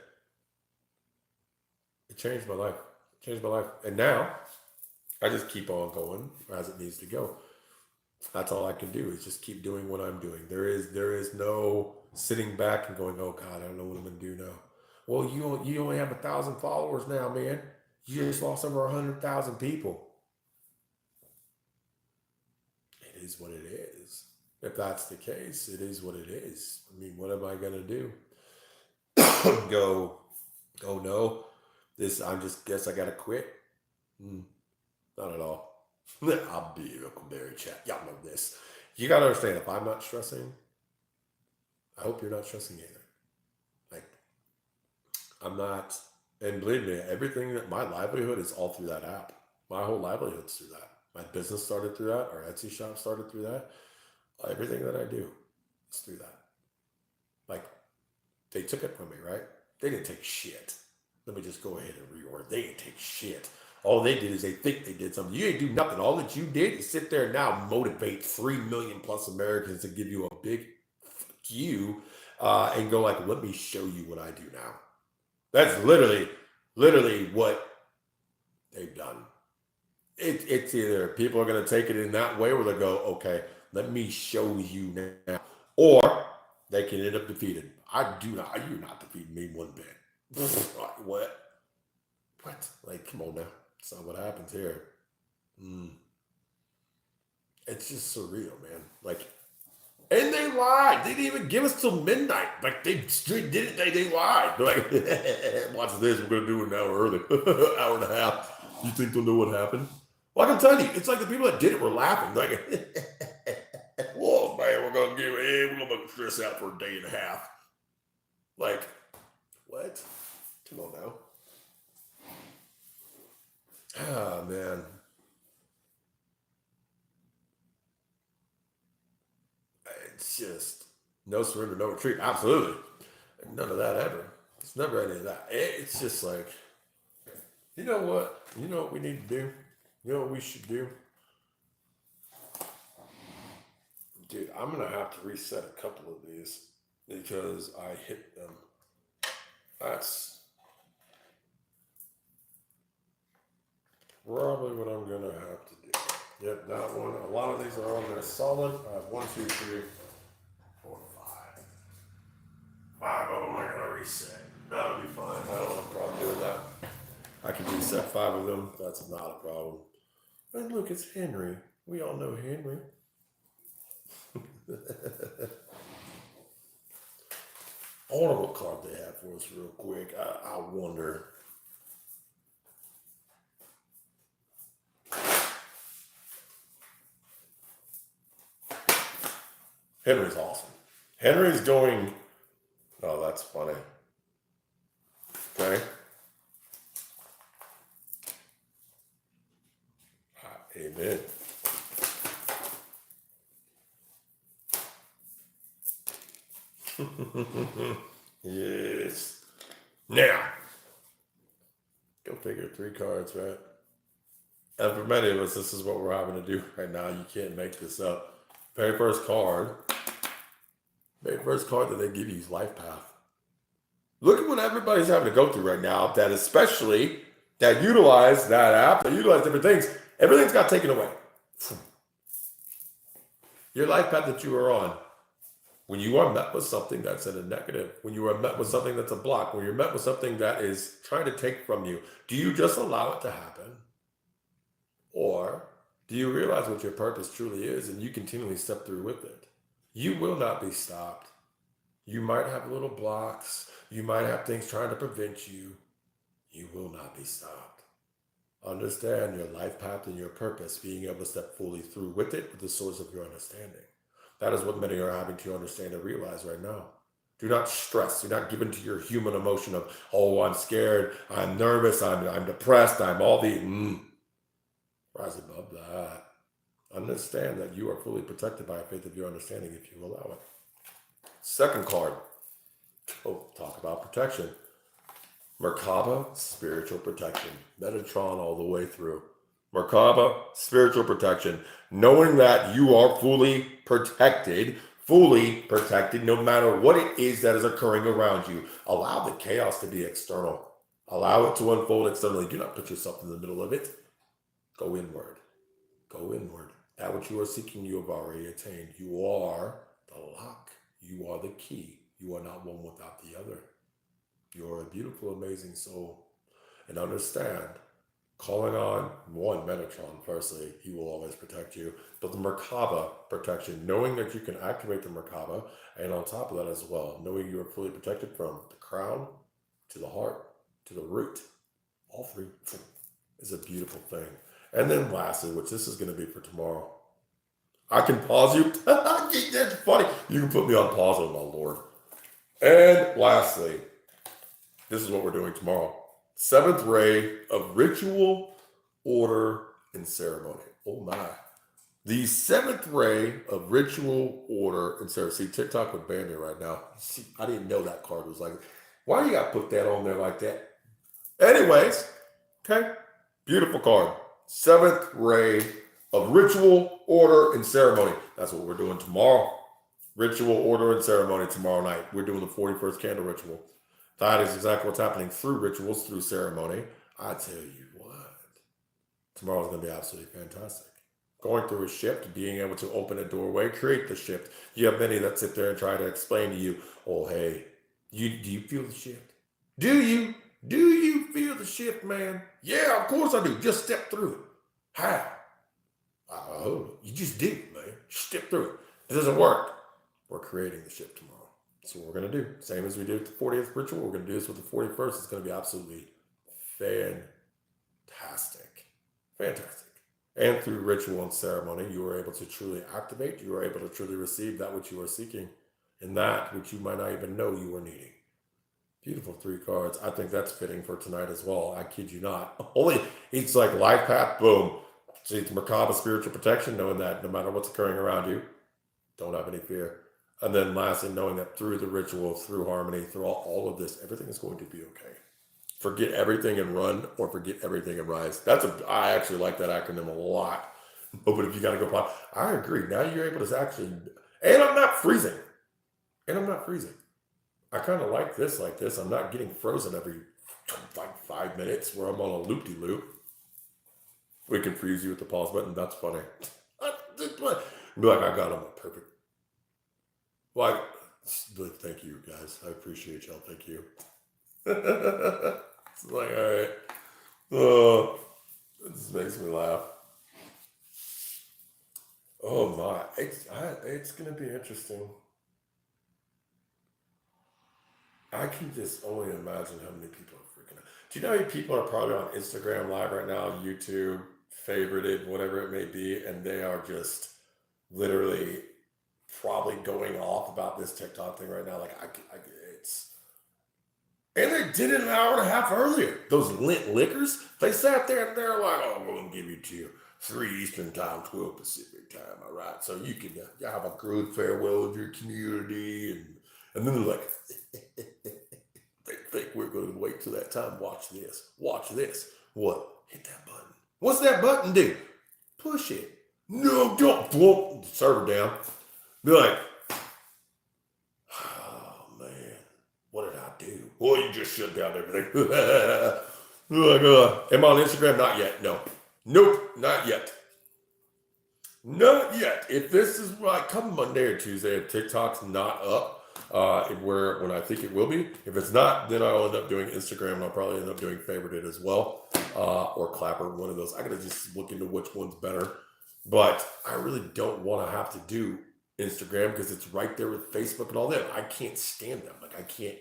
it changed my life. Changed my life, and now I just keep on going as it needs to go. That's all I can do is just keep doing what I'm doing. There is no sitting back and going, oh God, I don't know what I'm gonna do now. Well, you only have 1,000 followers now, man. You just lost over 100,000 people. It is what it is. If that's the case, it is what it is. I mean, what am I gonna do? Go, oh no, this I just guess I gotta quit. Hmm, not at all. I'll be a Huckleberry chat. Y'all know this. You gotta understand, if I'm not stressing, I hope you're not stressing either. Like, I'm not, and believe me, everything that my livelihood is all through that app. My whole livelihood's through that. My business started through that. Our Etsy shop started through that. Everything that I do is through that. Like, they took it from me, right? They didn't take shit. Let me just go ahead and reorder. They didn't take shit. All they did is they think they did something. You ain't do nothing. All that you did is sit there and now motivate 3 million plus Americans to give you a big fuck you, and go like, let me show you what I do now. That's literally what they've done. It's either people are going to take it in that way, or they go, okay, let me show you now, or they can end up defeated. You're not defeating me one bit. What? Like, come on now. That's not what happens here. Mm. It's just surreal, man. Like, and they lied. They didn't even give us till midnight. Like, they did it. They lied. They're like, watch this. We're gonna do it an hour early, hour and a half. You think they'll know what happened? Well, I can tell you, it's like the people that did it were laughing. Like, whoa, man, we're gonna stress out for a day and a half. Like, what? Come on now. Ah, man. It's just no surrender, no retreat. Absolutely. None of that ever. It's never any of that. It's just like, you know what? You know what we need to do? You know what we should do? Dude, I'm going to have to reset a couple of these because I hit them. That's probably what I'm going to have to do. Yep, that one. A lot of these are on there solid. I have 1, 2, 3, 4, 5. 5 of them I got to reset. That'll be fine. I don't have a problem doing that. I can reset 5 of them. That's not a problem. And look, it's Henry. We all know Henry. I wonder what card they have for us real quick. I wonder. Henry's awesome. Henry's going. Oh, that's funny. Okay. Amen. Yes. Now, go figure, 3 cards, right? And for many of us, this is what we're having to do right now. You can't make this up. Very first card that they give you is Life Path. Look at what everybody's having to go through right now, that especially that utilize that app, that utilize different things. Everything's got taken away. Your life path that you are on, when you are met with something that's in a negative, when you are met with something that's a block, when you're met with something that is trying to take from you, do you just allow it to happen? Or do you realize what your purpose truly is and you continually step through with it? You will not be stopped. You might have little blocks. You might have things trying to prevent you. You will not be stopped. Understand your life path and your purpose, being able to step fully through with it, with the source of your understanding. That is what many are having to understand and realize right now. Do not stress. Do not give in to your human emotion of, oh, I'm scared, I'm nervous, I'm depressed, I'm all the... Rise above that. Understand that you are fully protected by a faith of your understanding if you allow it. Second card Oh, talk about protection. Merkaba, spiritual protection. Metatron all the way through. Merkaba, spiritual protection. Knowing that you are fully protected, no matter what it is that is occurring around you. Allow the chaos to be external. Allow it to unfold externally. Do not put yourself in the middle of it. Go inward. Go inward. That which you are seeking, you have already attained. You are the lock. You are the key. You are not one without the other. You are a beautiful, amazing soul. And understand, calling on one Metatron, firstly, he will always protect you. But the Merkaba protection, knowing that you can activate the Merkaba, and on top of that as well, knowing you are fully protected from the crown to the heart to the root, all three, is a beautiful thing. And then lastly, which this is going to be for tomorrow, I can pause you. That's funny. You can put me on pause, oh my lord. And lastly, this is what we're doing tomorrow. Seventh ray of ritual, order, and ceremony. Oh my. The seventh ray of ritual, order, and ceremony. See, TikTok would ban me right now. See, I didn't know that card was like, why do you got to put that on there like that? Anyways, okay. Beautiful card. Seventh ray of ritual, order, and ceremony. That's what we're doing tomorrow. Ritual, order, and ceremony tomorrow night. We're doing the 41st candle ritual. That is exactly what's happening through rituals, through ceremony. I tell you what, tomorrow's going to be absolutely fantastic. Going through a shift, being able to open a doorway, create the shift. You have many that sit there and try to explain to you, oh, hey, do you feel the shift? Do you? Do you feel the shift, man? Yeah, of course I do. Just step through it. How? Oh, you just do, man. Step through it. It doesn't work. We're creating the shift tomorrow. So what we're going to do, same as we did with the 40th ritual, we're going to do this with the 41st. It's going to be absolutely fantastic. Fantastic. And through ritual and ceremony, you are able to truly activate. You are able to truly receive that which you are seeking and that which you might not even know you are needing. Beautiful 3 cards. I think that's fitting for tonight as well. I kid you not. Only it's like life path, boom. See, it's Merkaba spiritual protection, knowing that no matter what's occurring around you, don't have any fear. And then lastly, knowing that through the ritual, through harmony, through all of this, everything is going to be okay. Forget everything and run, or forget everything and rise. I actually like that acronym a lot. Oh, but if you got to go, I agree. Now you're able to actually, and I'm not freezing. I kind of like this. I'm not getting frozen every like 5 minutes where I'm on a loop-de-loop. We can freeze you with the pause button. That's funny. Be like, I got him perfect. Like, thank you guys. I appreciate y'all. Thank you. It's like, all right. Oh, this makes me laugh. Oh my, it's gonna be interesting. I can just only imagine how many people are freaking out. Do you know how many people are probably on Instagram Live right now, YouTube, favorited, whatever it may be, and they are just literally probably going off about this TikTok thing right now. Like, it's, and they did it an hour and a half earlier. Those lit lickers, they sat there and they're like, oh, we're going to give it to you 3 Eastern time, 12 Pacific time. All right. So you can have a good farewell of your community. And then they're like, they think we're going to wait till that time. Watch this. Watch this. What? Hit that button. What's that button do? Push it. No, don't. Whoop. Server down. Be like, oh man, what did I do? Well, you just shut down everything. Like, am I on Instagram? Not yet. No. Nope, not yet. Not yet. If this is like come Monday or Tuesday, if TikTok's not up, when I think it will be. If it's not, then I'll end up doing Instagram, and I'll probably end up doing favorited as well, or Clapper, one of those. I gotta just look into which one's better. But I really don't want to have to do Instagram because it's right there with Facebook and all that. I can't stand them. Like I can't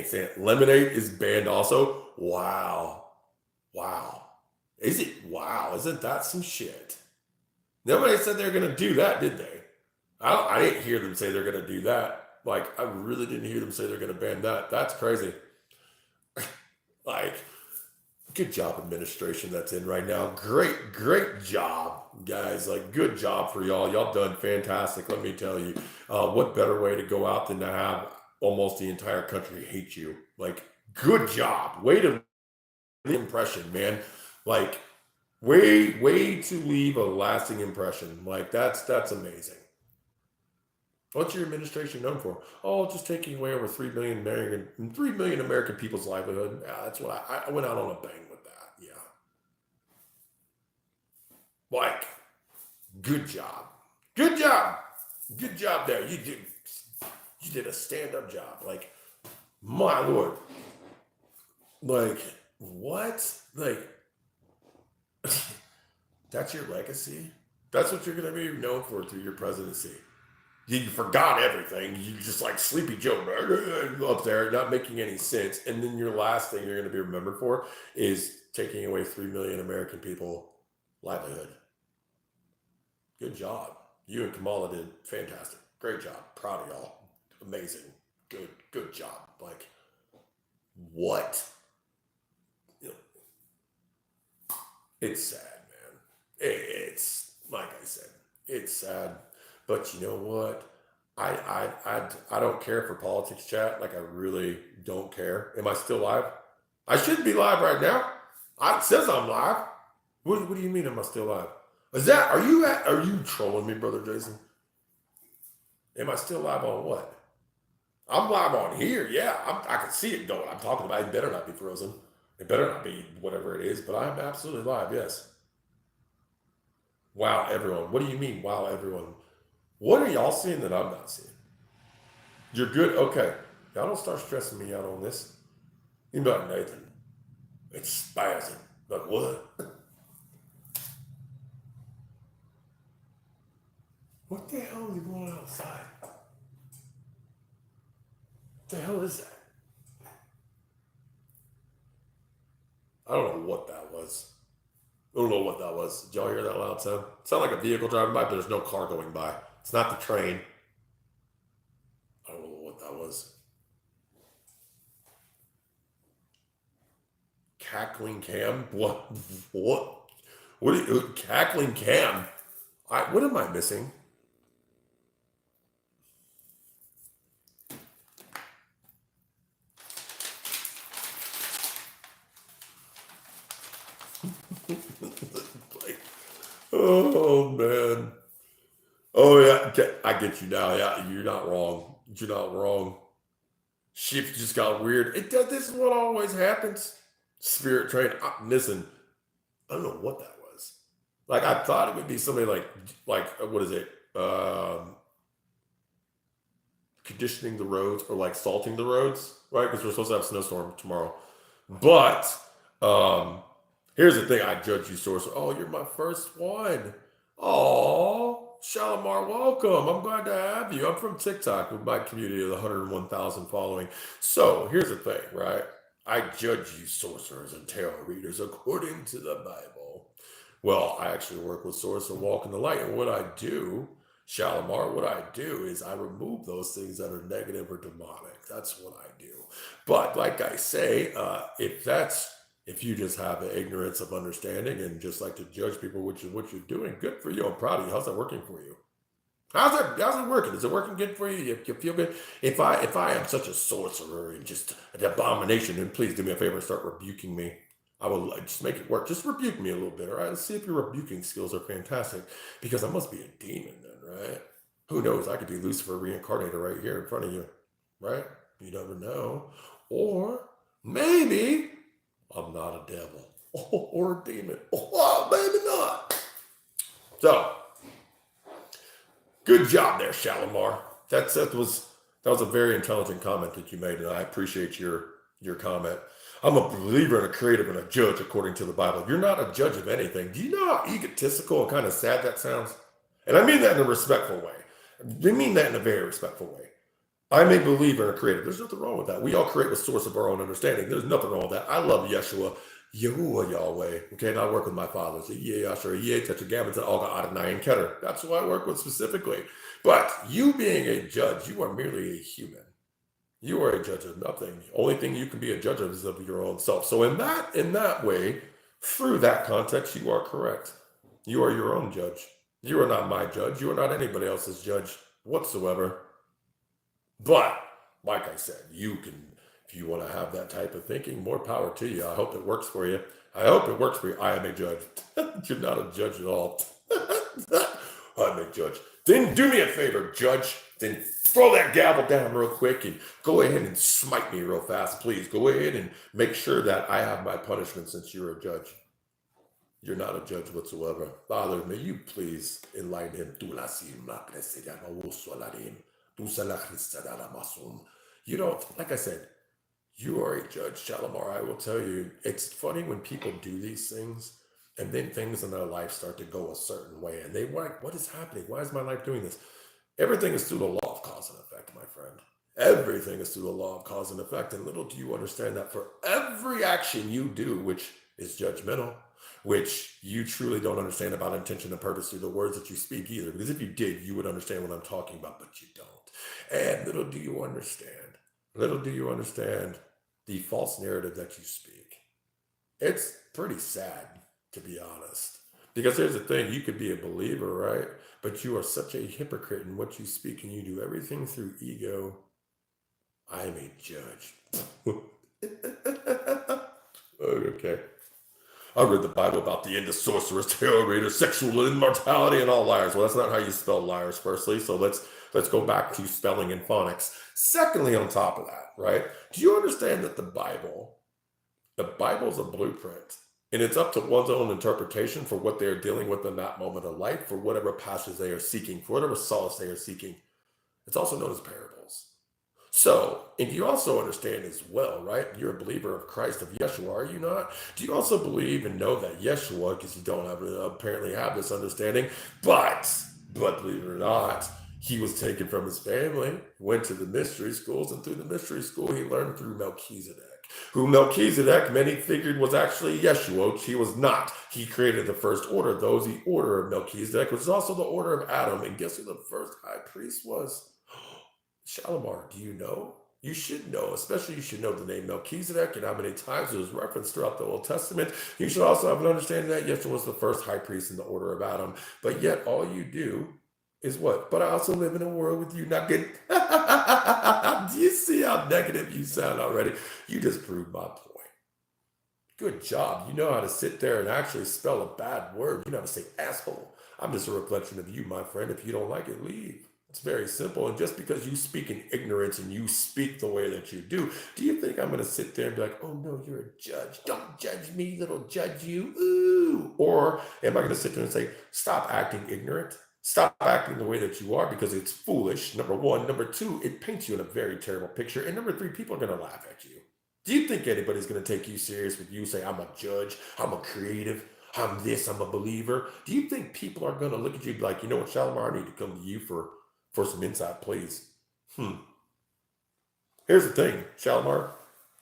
stand it. Lemonade is banned also. Wow. Is it? Wow. Isn't that some shit? Nobody said they're going to do that, did they? I didn't hear them say they're going to do that. Like, I really didn't hear them say they're going to ban that. That's crazy. Like, good job, administration that's in right now. Great job, guys. Like, good job for y'all. Y'all done fantastic, let me tell you. What better way to go out than to have almost the entire country hates you. Like, good job. Way to the impression, man. Like, way to leave a lasting impression. Like, that's amazing. What's your administration known for? Oh, just taking away over 3 million American people's livelihood. Yeah, that's what I went out on a bang with that. Yeah. Like, good job. Good job. Good job there. You did a stand-up job. Like, my lord. Like, what? Like, that's your legacy? That's what you're going to be known for through your presidency. You forgot everything. You just like Sleepy Joe up there, not making any sense. And then your last thing you're going to be remembered for is taking away 3 million American people livelihood. Good job. You and Kamala did fantastic. Great job. Proud of y'all. Amazing. Good job. Like, what? It's sad, man. It's like I said, it's sad. But you know what? I don't care for politics chat. Like, I really don't care. Am I still live? I should be live right now. It says I'm live. What do you mean? Am I still live? Are you trolling me, brother Jason? Am I still live on what? I'm live on here. Yeah, I can see it going. I'm talking about it. Better not be frozen. It better not be whatever it is. But I'm absolutely live. Yes. Wow, everyone. What do you mean? Wow, everyone. What are y'all seeing that I'm not seeing? You're good? Okay. Y'all don't start stressing me out on this. You're like, Nathan, it's spazzing. Like, what? What the hell are you going outside? What the hell is that? I don't know what that was. I don't know what that was. Did y'all hear that loud sound? It sounded like a vehicle driving by, but there's no car going by. It's not the train. I don't know what that was. Cackling Cam? What? What are you, Cackling Cam? What am I missing? Like, oh man. Oh yeah, I get you now. Yeah, you're not wrong. You're not wrong. Shift just got weird. This is what always happens. Spirit train. Listen, I don't know what that was. Like, I thought it would be somebody like what is it? Conditioning the roads or like salting the roads, right? Because we're supposed to have a snowstorm tomorrow. But here's the thing: I judge you, source. Oh, you're my first one. Oh, Shalimar, welcome. I'm glad to have you. I'm from TikTok with my community of 101,000 following. So here's the thing, right? I judge you sorcerers and tarot readers according to the Bible. Well, I actually work with Source and Walk in the Light. And what I do, Shalimar, what I do is I remove those things that are negative or demonic. That's what I do. But like I say, if you just have the ignorance of understanding and just like to judge people, which is what you're doing, good for you. I'm proud of you. How's that working for you? How's it working? Is it working good for you? You feel good? If I am such a sorcerer and just an abomination, then please do me a favor and start rebuking me. I will just make it work. Just rebuke me a little bit, all right? Let's see if your rebuking skills are fantastic. Because I must be a demon then, right? Who knows? I could be Lucifer reincarnated right here in front of you, right? You never know. Or maybe I'm not a devil or a demon. Oh, maybe not. So, good job there, Shalimar. That was a very intelligent comment that you made, and I appreciate your comment. I'm a believer and a creative and a judge according to the Bible. You're not a judge of anything. Do you know how egotistical and kind of sad that sounds? And I mean that in a respectful way. I mean that in a very respectful way. I'm a believer and a creative. There's nothing wrong with that. We all create the source of our own understanding. There's nothing wrong with that. I love Yeshua. Yahuwah Yahweh. Okay, and I work with my fathers. Yeshua, Tetragrammaton, Olga, Adonai, and Keter. That's who I work with specifically. But you being a judge, you are merely a human. You are a judge of nothing. The only thing you can be a judge of is of your own self. So in that way, through that context, you are correct. You are your own judge. You are not my judge. You are not anybody else's judge whatsoever. But like I said, you can, if you want to have that type of thinking, more power to you. I hope it works for you. I hope it works for you. I am a judge. You're not a judge at all. I'm a judge. Then do me a favor, judge. Then throw that gavel down real quick and go ahead and smite me real fast, please. Go ahead and make sure that I have my punishment since you're a judge. You're not a judge whatsoever. Father, may you please enlighten him. You don't, like I said, you are a judge, Shalimar. I will tell you, it's funny when people do these things and then things in their life start to go a certain way and they like, what is happening? Why is my life doing this? Everything is through the law of cause and effect, my friend. Everything is through the law of cause and effect. And little do you understand that for every action you do, which is judgmental, which you truly don't understand about intention and purpose through the words that you speak either. Because if you did, you would understand what I'm talking about, but you don't. And little do you understand the false narrative that you speak. It's pretty sad, to be honest. Because here's the thing, you could be a believer, right? But you are such a hypocrite in what you speak and you do everything through ego. I am a judge. Okay. I read the Bible about the end of sorcerers, tarot readers, sexual immortality, and all liars. Well, that's not how you spell liars, firstly. So let's go back to spelling and phonics. Secondly, on top of that, right? Do you understand that the Bible's a blueprint, and it's up to one's own interpretation for what they're dealing with in that moment of life, for whatever passage they are seeking, for whatever solace they are seeking. It's also known as parables. So, and you also understand as well, right? You're a believer of Christ, of Yeshua, are you not? Do you also believe and know that Yeshua, because you don't apparently have this understanding, but believe it or not, he was taken from his family, went to the mystery schools, and through the mystery school, he learned through Melchizedek, who Melchizedek, many figured was actually Yeshua, which he was not. He created the first order, those the order of Melchizedek, which is also the order of Adam. And guess who the first high priest was? Shalimar, do you know? You should know, especially you should know the name Melchizedek and how many times it was referenced throughout the Old Testament. You should also have an understanding that Yeshua was the first high priest in the order of Adam. But yet all you do is what? But I also live in a world with you not getting... Do you see how negative you sound already? You just proved my point. Good job. You know how to sit there and actually spell a bad word. You know how to say asshole. I'm just a reflection of you, my friend. If you don't like it, leave. It's very simple. And just because you speak in ignorance and you speak the way that you do you think I'm going to sit there and be like, oh no, you're a judge. Don't judge me, little judge you. Ooh. Or am I going to sit there and say, stop acting ignorant? Stop acting the way that you are because it's foolish, number one. Number two, it paints you in a very terrible picture. And number three, people are going to laugh at you. Do you think anybody's going to take you serious with you say, I'm a judge, I'm a creative, I'm this, I'm a believer? Do you think people are going to look at you and be like, you know what, Shalimar, I need to come to you for some insight, please? Here's the thing, Shalimar.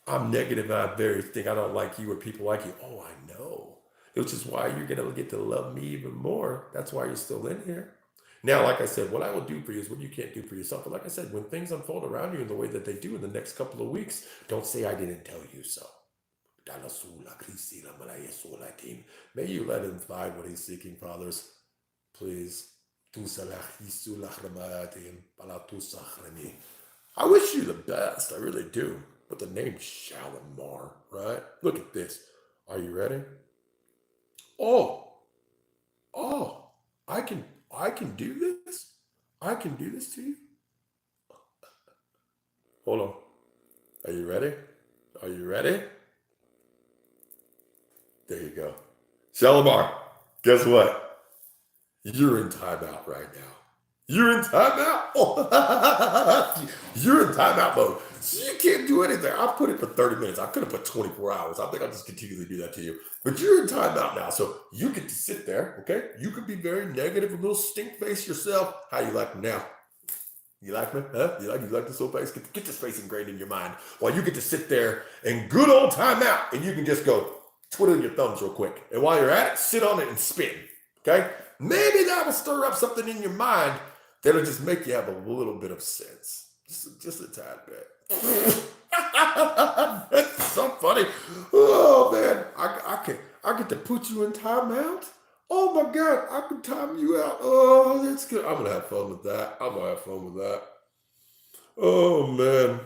I'm negative and I very think I don't like you or people like you. Oh, I know. Which is why you're going to get to love me even more. That's why you're still in here. Now, like I said, what I will do for you is what you can't do for yourself. But like I said, when things unfold around you in the way that they do in the next couple of weeks, don't say I didn't tell you so. May you let him find what he's seeking, fathers. Please. I wish you the best. I really do. But the name Shalimar, right? Look at this. Are you ready? Oh, I can do this. I can do this to you. Hold on. Are you ready? Are you ready? There you go. Shalimar, guess what? You're in timeout right now. You're in timeout. You're in timeout mode. So you can't do anything. I put it for 30 minutes. I could have put 24 hours. I think I'll just continue to do that to you. But you're in timeout now. So you get to sit there, okay? You can be very negative, a little stink face yourself. How you like me now? You like me? Huh? You like this little face? Get this face ingrained in your mind while you get to sit there and good old timeout. And you can just go twiddle your thumbs real quick. And while you're at it, sit on it and spin, okay? Maybe that will stir up something in your mind that'll just make you have a little bit of sense. Just a tad bit. That's so funny. Oh, man. I get to put you in timeout? Oh, my God. I can time you out. Oh, that's good. I'm going to have fun with that. Oh, man. Oh, man.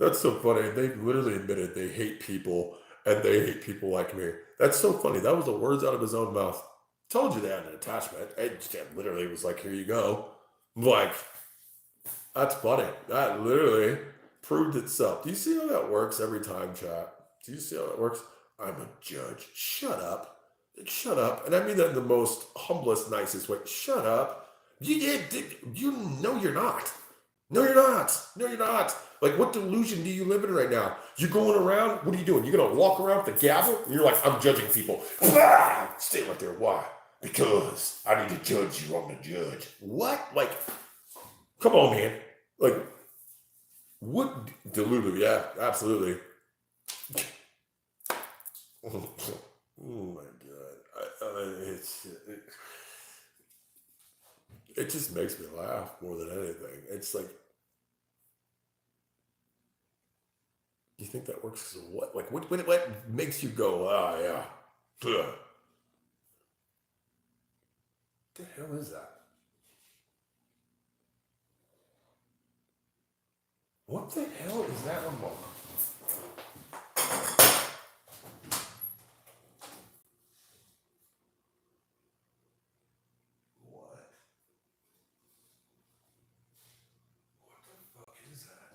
That's so funny. They literally admitted they hate people and they hate people like me. That's so funny. That was the words out of his own mouth. Told you they had an attachment. It just literally was like, here you go. Like, that's funny. That literally proved itself. Do you see how that works every time, chat? Do you see how that works? I'm a judge. Shut up. Like, shut up. And I mean that in the most humblest, nicest way. Shut up. You know you're not. No, you're not. No, you're not. Like, what delusion do you live in right now? You're going around, what are you doing? You're going to walk around with the gavel? And you're like, I'm judging people. Ah! Stay right there. Why? Because I need to judge you. I'm the judge. What? Like, come on, man. Like, what? Delulu, yeah, absolutely. Oh my God. It just makes me laugh more than anything. It's like, you think that works as a what? Like, what makes you go, ah, yeah. Ugh. What the hell is that? What the hell is that remote? What? What the fuck is that?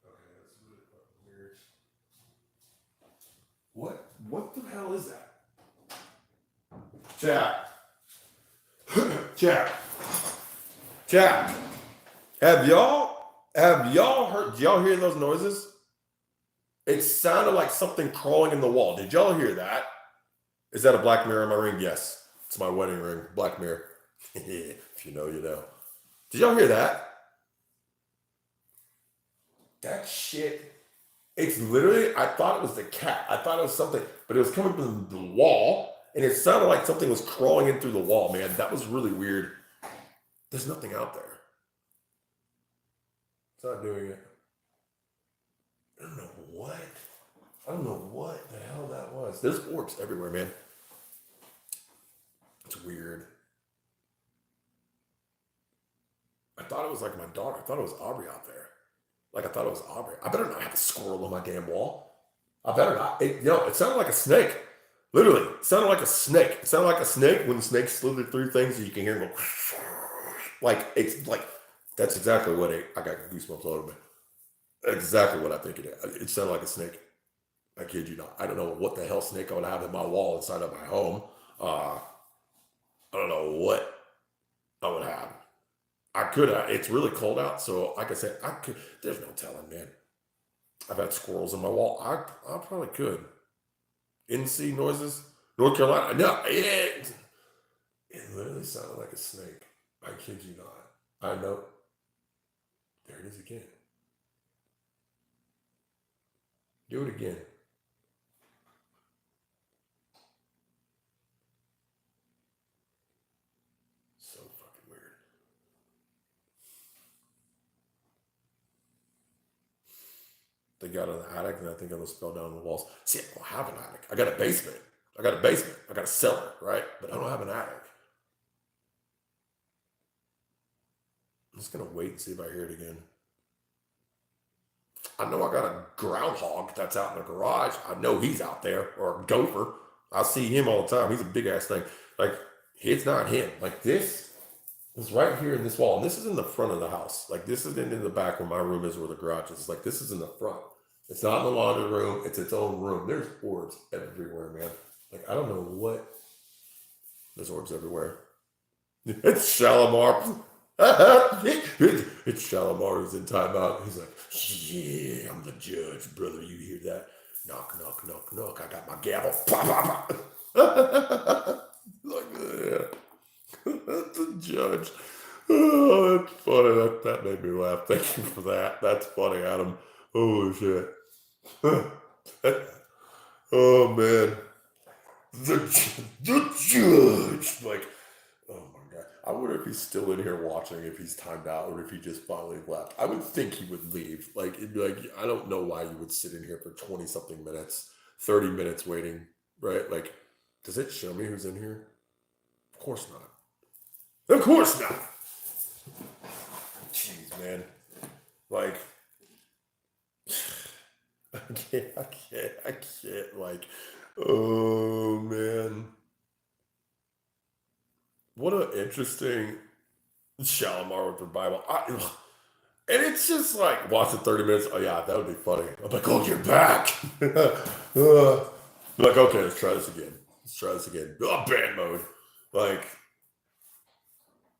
Okay, that's really fucking weird. What the hell is that? Chat. Chat. Chat. Have y'all heard, did y'all hear those noises? It sounded like something crawling in the wall. Did y'all hear that? Is that a black mirror in my ring? Yes. It's my wedding ring. Black mirror. If you know, you know. Did y'all hear that? That shit. It's literally, I thought it was the cat. I thought it was something, but it was coming from the wall, and it sounded like something was crawling in through the wall, man. That was really weird. There's nothing out there. It's not doing it. I don't know what. I don't know what the hell that was. There's orbs everywhere, man. It's weird. I thought it was like my daughter. I thought it was Aubrey out there. Like, I thought it was Aubrey. I better not have a squirrel on my damn wall. I better not. It sounded like a snake. Literally, it sounded like a snake. It sounded like a snake when the snake slithered through things and you can hear him go. Like, it's like, that's exactly what I got goosebumps all over me. Exactly what I think it is. It sounded like a snake. I kid you not. I don't know what the hell snake I would have in my wall inside of my home. I don't know what I would have. I could. It's really cold out, so like I said, I could. There's no telling, man. I've had squirrels in my wall. I probably could. NC noises, North Carolina. No, it literally sounded like a snake. I kid you not. I know. There it is again. Do it again. So fucking weird. They got an attic, and I think I'm gonna spell down the walls. See, I don't have an attic. I got a basement. I got a cellar, right? But I don't have an attic. I'm just gonna wait and see if I hear it again. I know I got a groundhog that's out in the garage. I know he's out there, or a gopher. I see him all the time. He's a big ass thing. Like, it's not him. Like, this is right here in this wall, and this is in the front of the house. Like, this isn't in the back where my room is, where the garage is. Like, this is in the front. It's not in the laundry room. It's its own room. There's orbs everywhere, man. Like, I don't know what. There's orbs everywhere. It's Shalimar. It's Shalimar who's in timeout. He's like, yeah, I'm the judge, brother. You hear that? Knock, knock, knock, knock. I got my gavel. Pop, pop, pop. Like, yeah. That's the judge. Oh, that's funny. That made me laugh. Thank you for that. That's funny, Adam. Holy shit. Oh, man. The judge. Like, oh my God. I wonder if he's still in here watching, if he's timed out, or if he just finally left. I would think he would leave. Like, it'd be like, I don't know why you would sit in here for 20 something minutes, 30 minutes waiting, right? Like, does it show me who's in here? Of course not. Of course not. jeez, man. Like, I can't. Like, oh man, what an interesting Shalimar with the Bible. And it's just like watching 30 minutes. Oh yeah, that would be funny. I'm like, oh, you're back. Like, okay, let's try this again. Let's try this again. Oh, band mode. Like,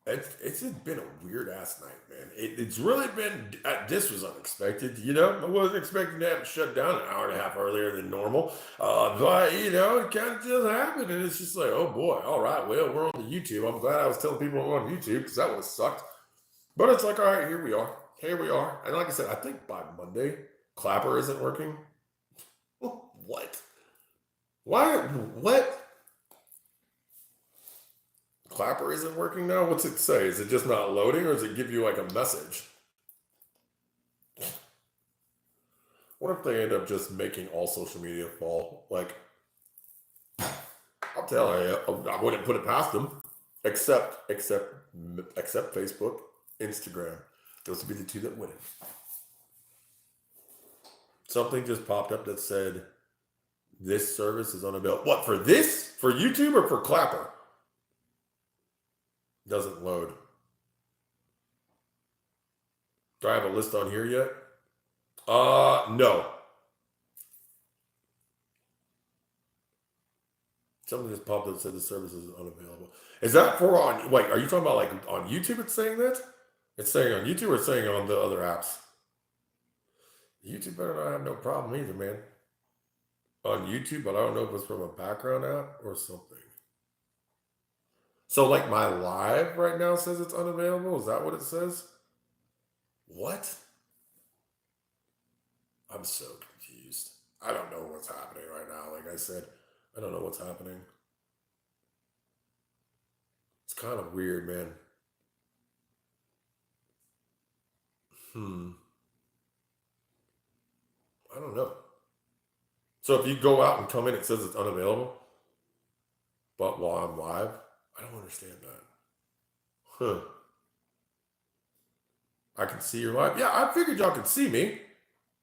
it's just been a weird ass night, man. It's really been. This was unexpected. I wasn't expecting to have it shut down an hour and a half earlier than normal. But it kind of just happened, and it's just like, oh boy, all right, well, we're on the YouTube. I'm glad I was telling people we're on YouTube because that would have sucked. But it's like, all right, here we are. Here we are. And like I said, I think by Monday, Clapper isn't working. What? Why? What? Clapper isn't working now? What's it say? Is it just not loading or does it give you like a message? What if they end up just making all social media fall? Like, I'll tell you, I wouldn't put it past them. Except Facebook, Instagram. Those would be the two that wouldn't. Something just popped up that said, this service is unavailable. What, for this? For YouTube or for Clapper? Doesn't load. Do I have a list on here yet? No. Something just popped up that said the service is unavailable. Is that for on, wait, are you talking about like on YouTube it's saying that? It's saying on YouTube or it's saying on the other apps? YouTube better not have no problem either, man. On YouTube, but I don't know if it's from a background app or something. So like my live right now says it's unavailable? Is that what it says? What? I'm so confused. I don't know what's happening right now. Like I said, I don't know what's happening. It's kind of weird, man. I don't know. So if you go out and come in, it says it's unavailable. But while I'm live, I don't understand that. Huh. I can see your live. Yeah, I figured y'all could see me.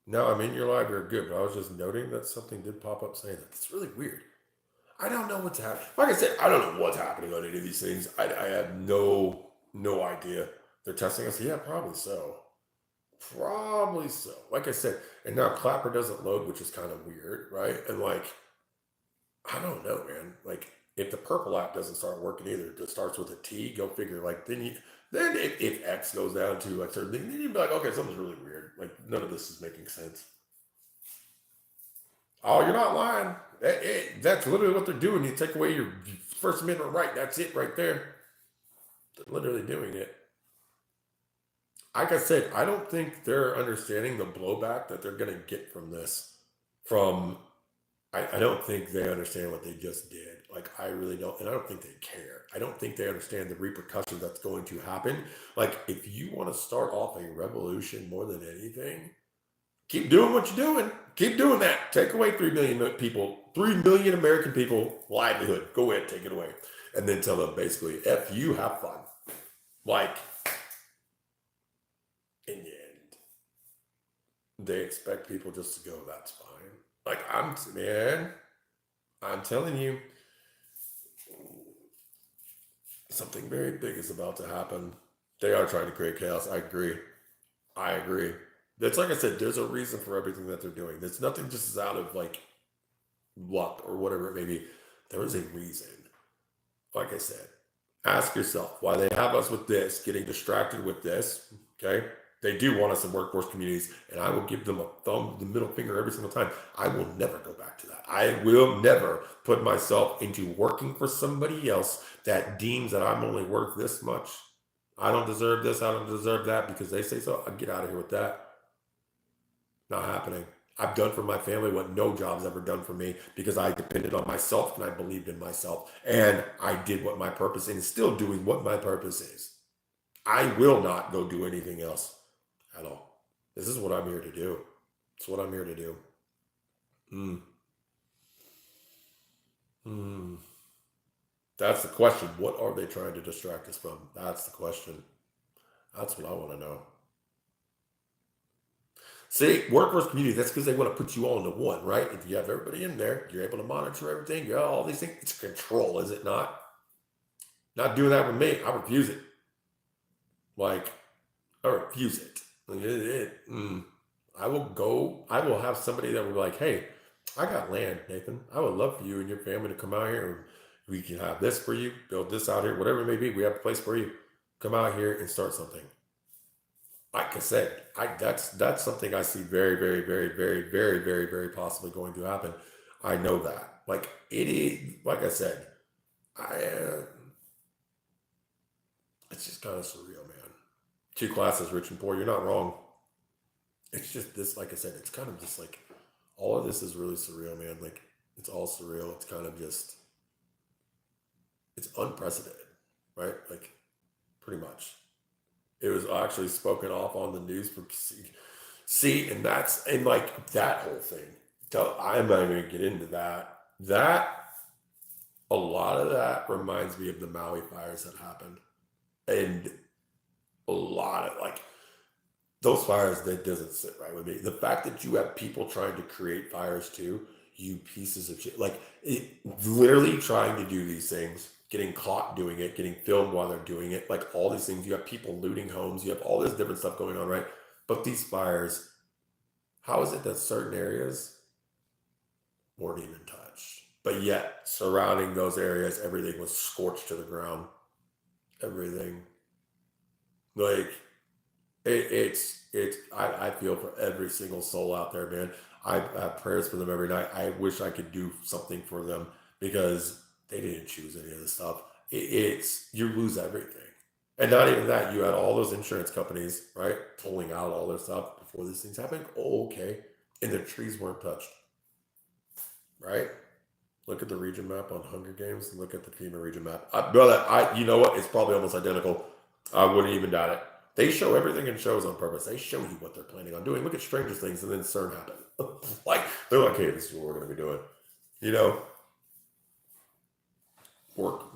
Now I'm in your live. You're good. But I was just noting that something did pop up saying that. It's really weird. I don't know what's happening. Like I said, I don't know what's happening on any of these things. I have no idea. They're testing us. Yeah, probably so. Probably so. Like I said, and now Clapper doesn't load, which is kind of weird, right? And like, I don't know, man. Like, if the purple app doesn't start working either, it starts with a T. Go figure. Like, then if X goes down to like certain things, then you'd be like, okay, something's really weird. Like, none of this is making sense. Oh, you're not lying. That's literally what they're doing. You take away your First Amendment right. That's it right there. They're literally doing it. Like I said, I don't think they're understanding the blowback that they're going to get from this. I don't think they understand what they just did. Like, I really don't. And I don't think they care. I don't think they understand the repercussions that's going to happen. Like, if you want to start off a revolution more than anything, keep doing what you're doing. Keep doing that. Take away 3 million people, 3 million American people livelihood. Go ahead, take it away. And then tell them basically, F you, have fun. Like, in the end, they expect people just to go, that's fine. Like, I'm telling you, something very big is about to happen. They are trying to create chaos. I agree. That's like I said, there's a reason for everything that they're doing. There's nothing just out of like luck or whatever it may be. There is a reason. Like I said, ask yourself why they have us with this, getting distracted with this. Okay. They do want us in workforce communities, and I will give them the middle finger every single time. I will never go back to that. I will never put myself into working for somebody else that deems that I'm only worth this much. I don't deserve this. I don't deserve that because they say so. I'll get out of here with that. Not happening. I've done for my family what no job's ever done for me because I depended on myself and I believed in myself. And I did what my purpose is and still doing what my purpose is. I will not go do anything else at all. This is what I'm here to do. It's what I'm here to do. That's the question. What are they trying to distract us from? That's the question. That's what I want to know. See, workforce community, that's because they want to put you all into one, right? If you have everybody in there, you're able to monitor everything, you got all these things. It's control, is it not? Not doing that with me. I refuse it. Like, I refuse it. I will have somebody that will be like, hey, I got land, Nathan. I would love for you and your family to come out here and we can have this for you, build this out here, whatever it may be. We have a place for you. Come out here and start something. Like I said, that's something I see very, very, very, very, very, very, very possibly going to happen. I know that. Like it is, like I said, I it's just kind of surreal, man. Two classes, rich and poor. You're not wrong. It's just this, like I said, it's kind of just like all of this is really surreal, man. Like it's all surreal. It's kind of just it's unprecedented, right? Like pretty much. It was actually spoken off on the news for see, and that's and like that whole thing. I'm not even gonna get into that. That a lot of that reminds me of the Maui fires that happened, and a lot of like those fires that doesn't sit right with me. The fact that you have people trying to create fires too, you pieces of shit. Like it, literally trying to do these things, getting caught doing it, getting filmed while they're doing it, like all these things. You have people looting homes, you have all this different stuff going on, right? But these fires, how is it that certain areas weren't even touched? But yet, surrounding those areas, everything was scorched to the ground. Everything. Like it's I feel for every single soul out there, man. I have prayers for them every night. I wish I could do something for them because they didn't choose any of this stuff. It's you lose everything, and not even that. You had all those insurance companies, right, pulling out all their stuff before these things happened. Oh, okay, and the trees weren't touched, right? Look at the region map on Hunger Games. Look at the FEMA region map. Brother, you know what? It's probably almost identical. I wouldn't even doubt it. They show everything in shows on purpose. They show you what they're planning on doing. Look at Stranger Things, and then CERN happened. Like they're like, "Hey, this is what we're going to be doing." You know,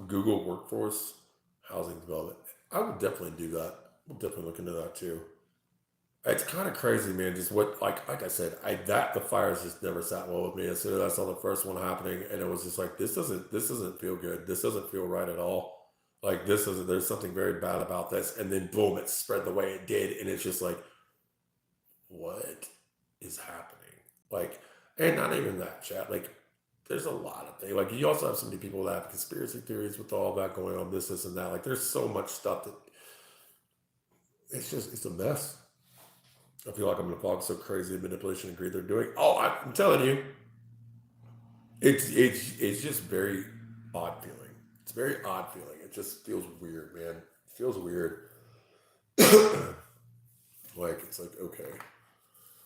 Google workforce housing development. I would definitely do that. We'll definitely look into that too. It's kind of crazy, man. Just what, like I said, the fires just never sat well with me. As soon as I saw the first one happening, and it was just like, this doesn't feel good. This doesn't feel right at all. Like this isn't. There's something very bad about this. And then boom, it spread the way it did, and it's just like, what is happening? Like, and not even that, chat. Like, there's a lot of things. Like, you also have so many people that have conspiracy theories with all that going on, this, and that. Like, there's so much stuff that it's a mess. I feel like I'm going to fall so crazy manipulation and greed they're doing. Oh, I'm telling you, it's just very odd feeling. It's very odd feeling. It just feels weird, man. It feels weird. Like it's like okay.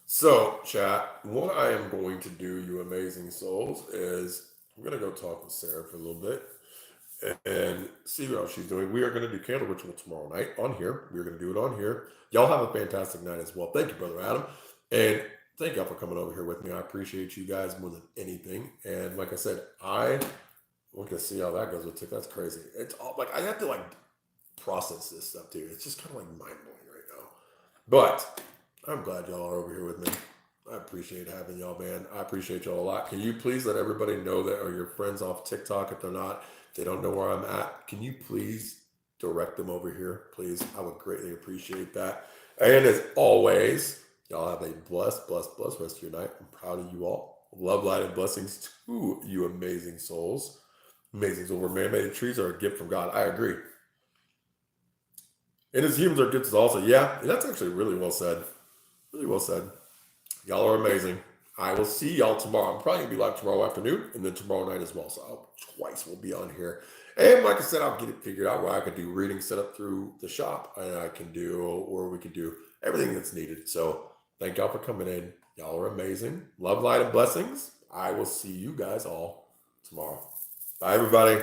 So, chat, what I am going to do, you amazing souls, is I'm going to go talk with Sarah for a little bit and see what she's doing. We are going to do candle ritual tomorrow night on here. We're going to do it on here. Y'all have a fantastic night as well. Thank you, Brother Adam. And thank y'all for coming over here with me. I appreciate you guys more than anything. And like I said, we're going to see how that goes with TikTok. That's crazy. It's all like, I have to like process this stuff too. It's just kind of like mind blowing right now. But I'm glad y'all are over here with me. I appreciate having y'all, man. I appreciate y'all a lot. Can you please let everybody know that, or your friends off TikTok, if they're not, if they don't know where I'm at, can you please direct them over here, please? I would greatly appreciate that. And as always, y'all have a blessed, blessed, blessed rest of your night. I'm proud of you all. Love, light, and blessings to you amazing souls. Amazing souls. Where man-made trees are a gift from God. I agree. And as humans are gifts also. Yeah, that's actually really well said. Really well said. Y'all are amazing. I will see y'all tomorrow. I'm probably going to be live tomorrow afternoon and then tomorrow night as well. So twice we'll be on here. And like I said, I'll get it figured out where I can do reading set up through the shop. And I can do, or we could do everything that's needed. So thank y'all for coming in. Y'all are amazing. Love, light, and blessings. I will see you guys all tomorrow. Bye, everybody.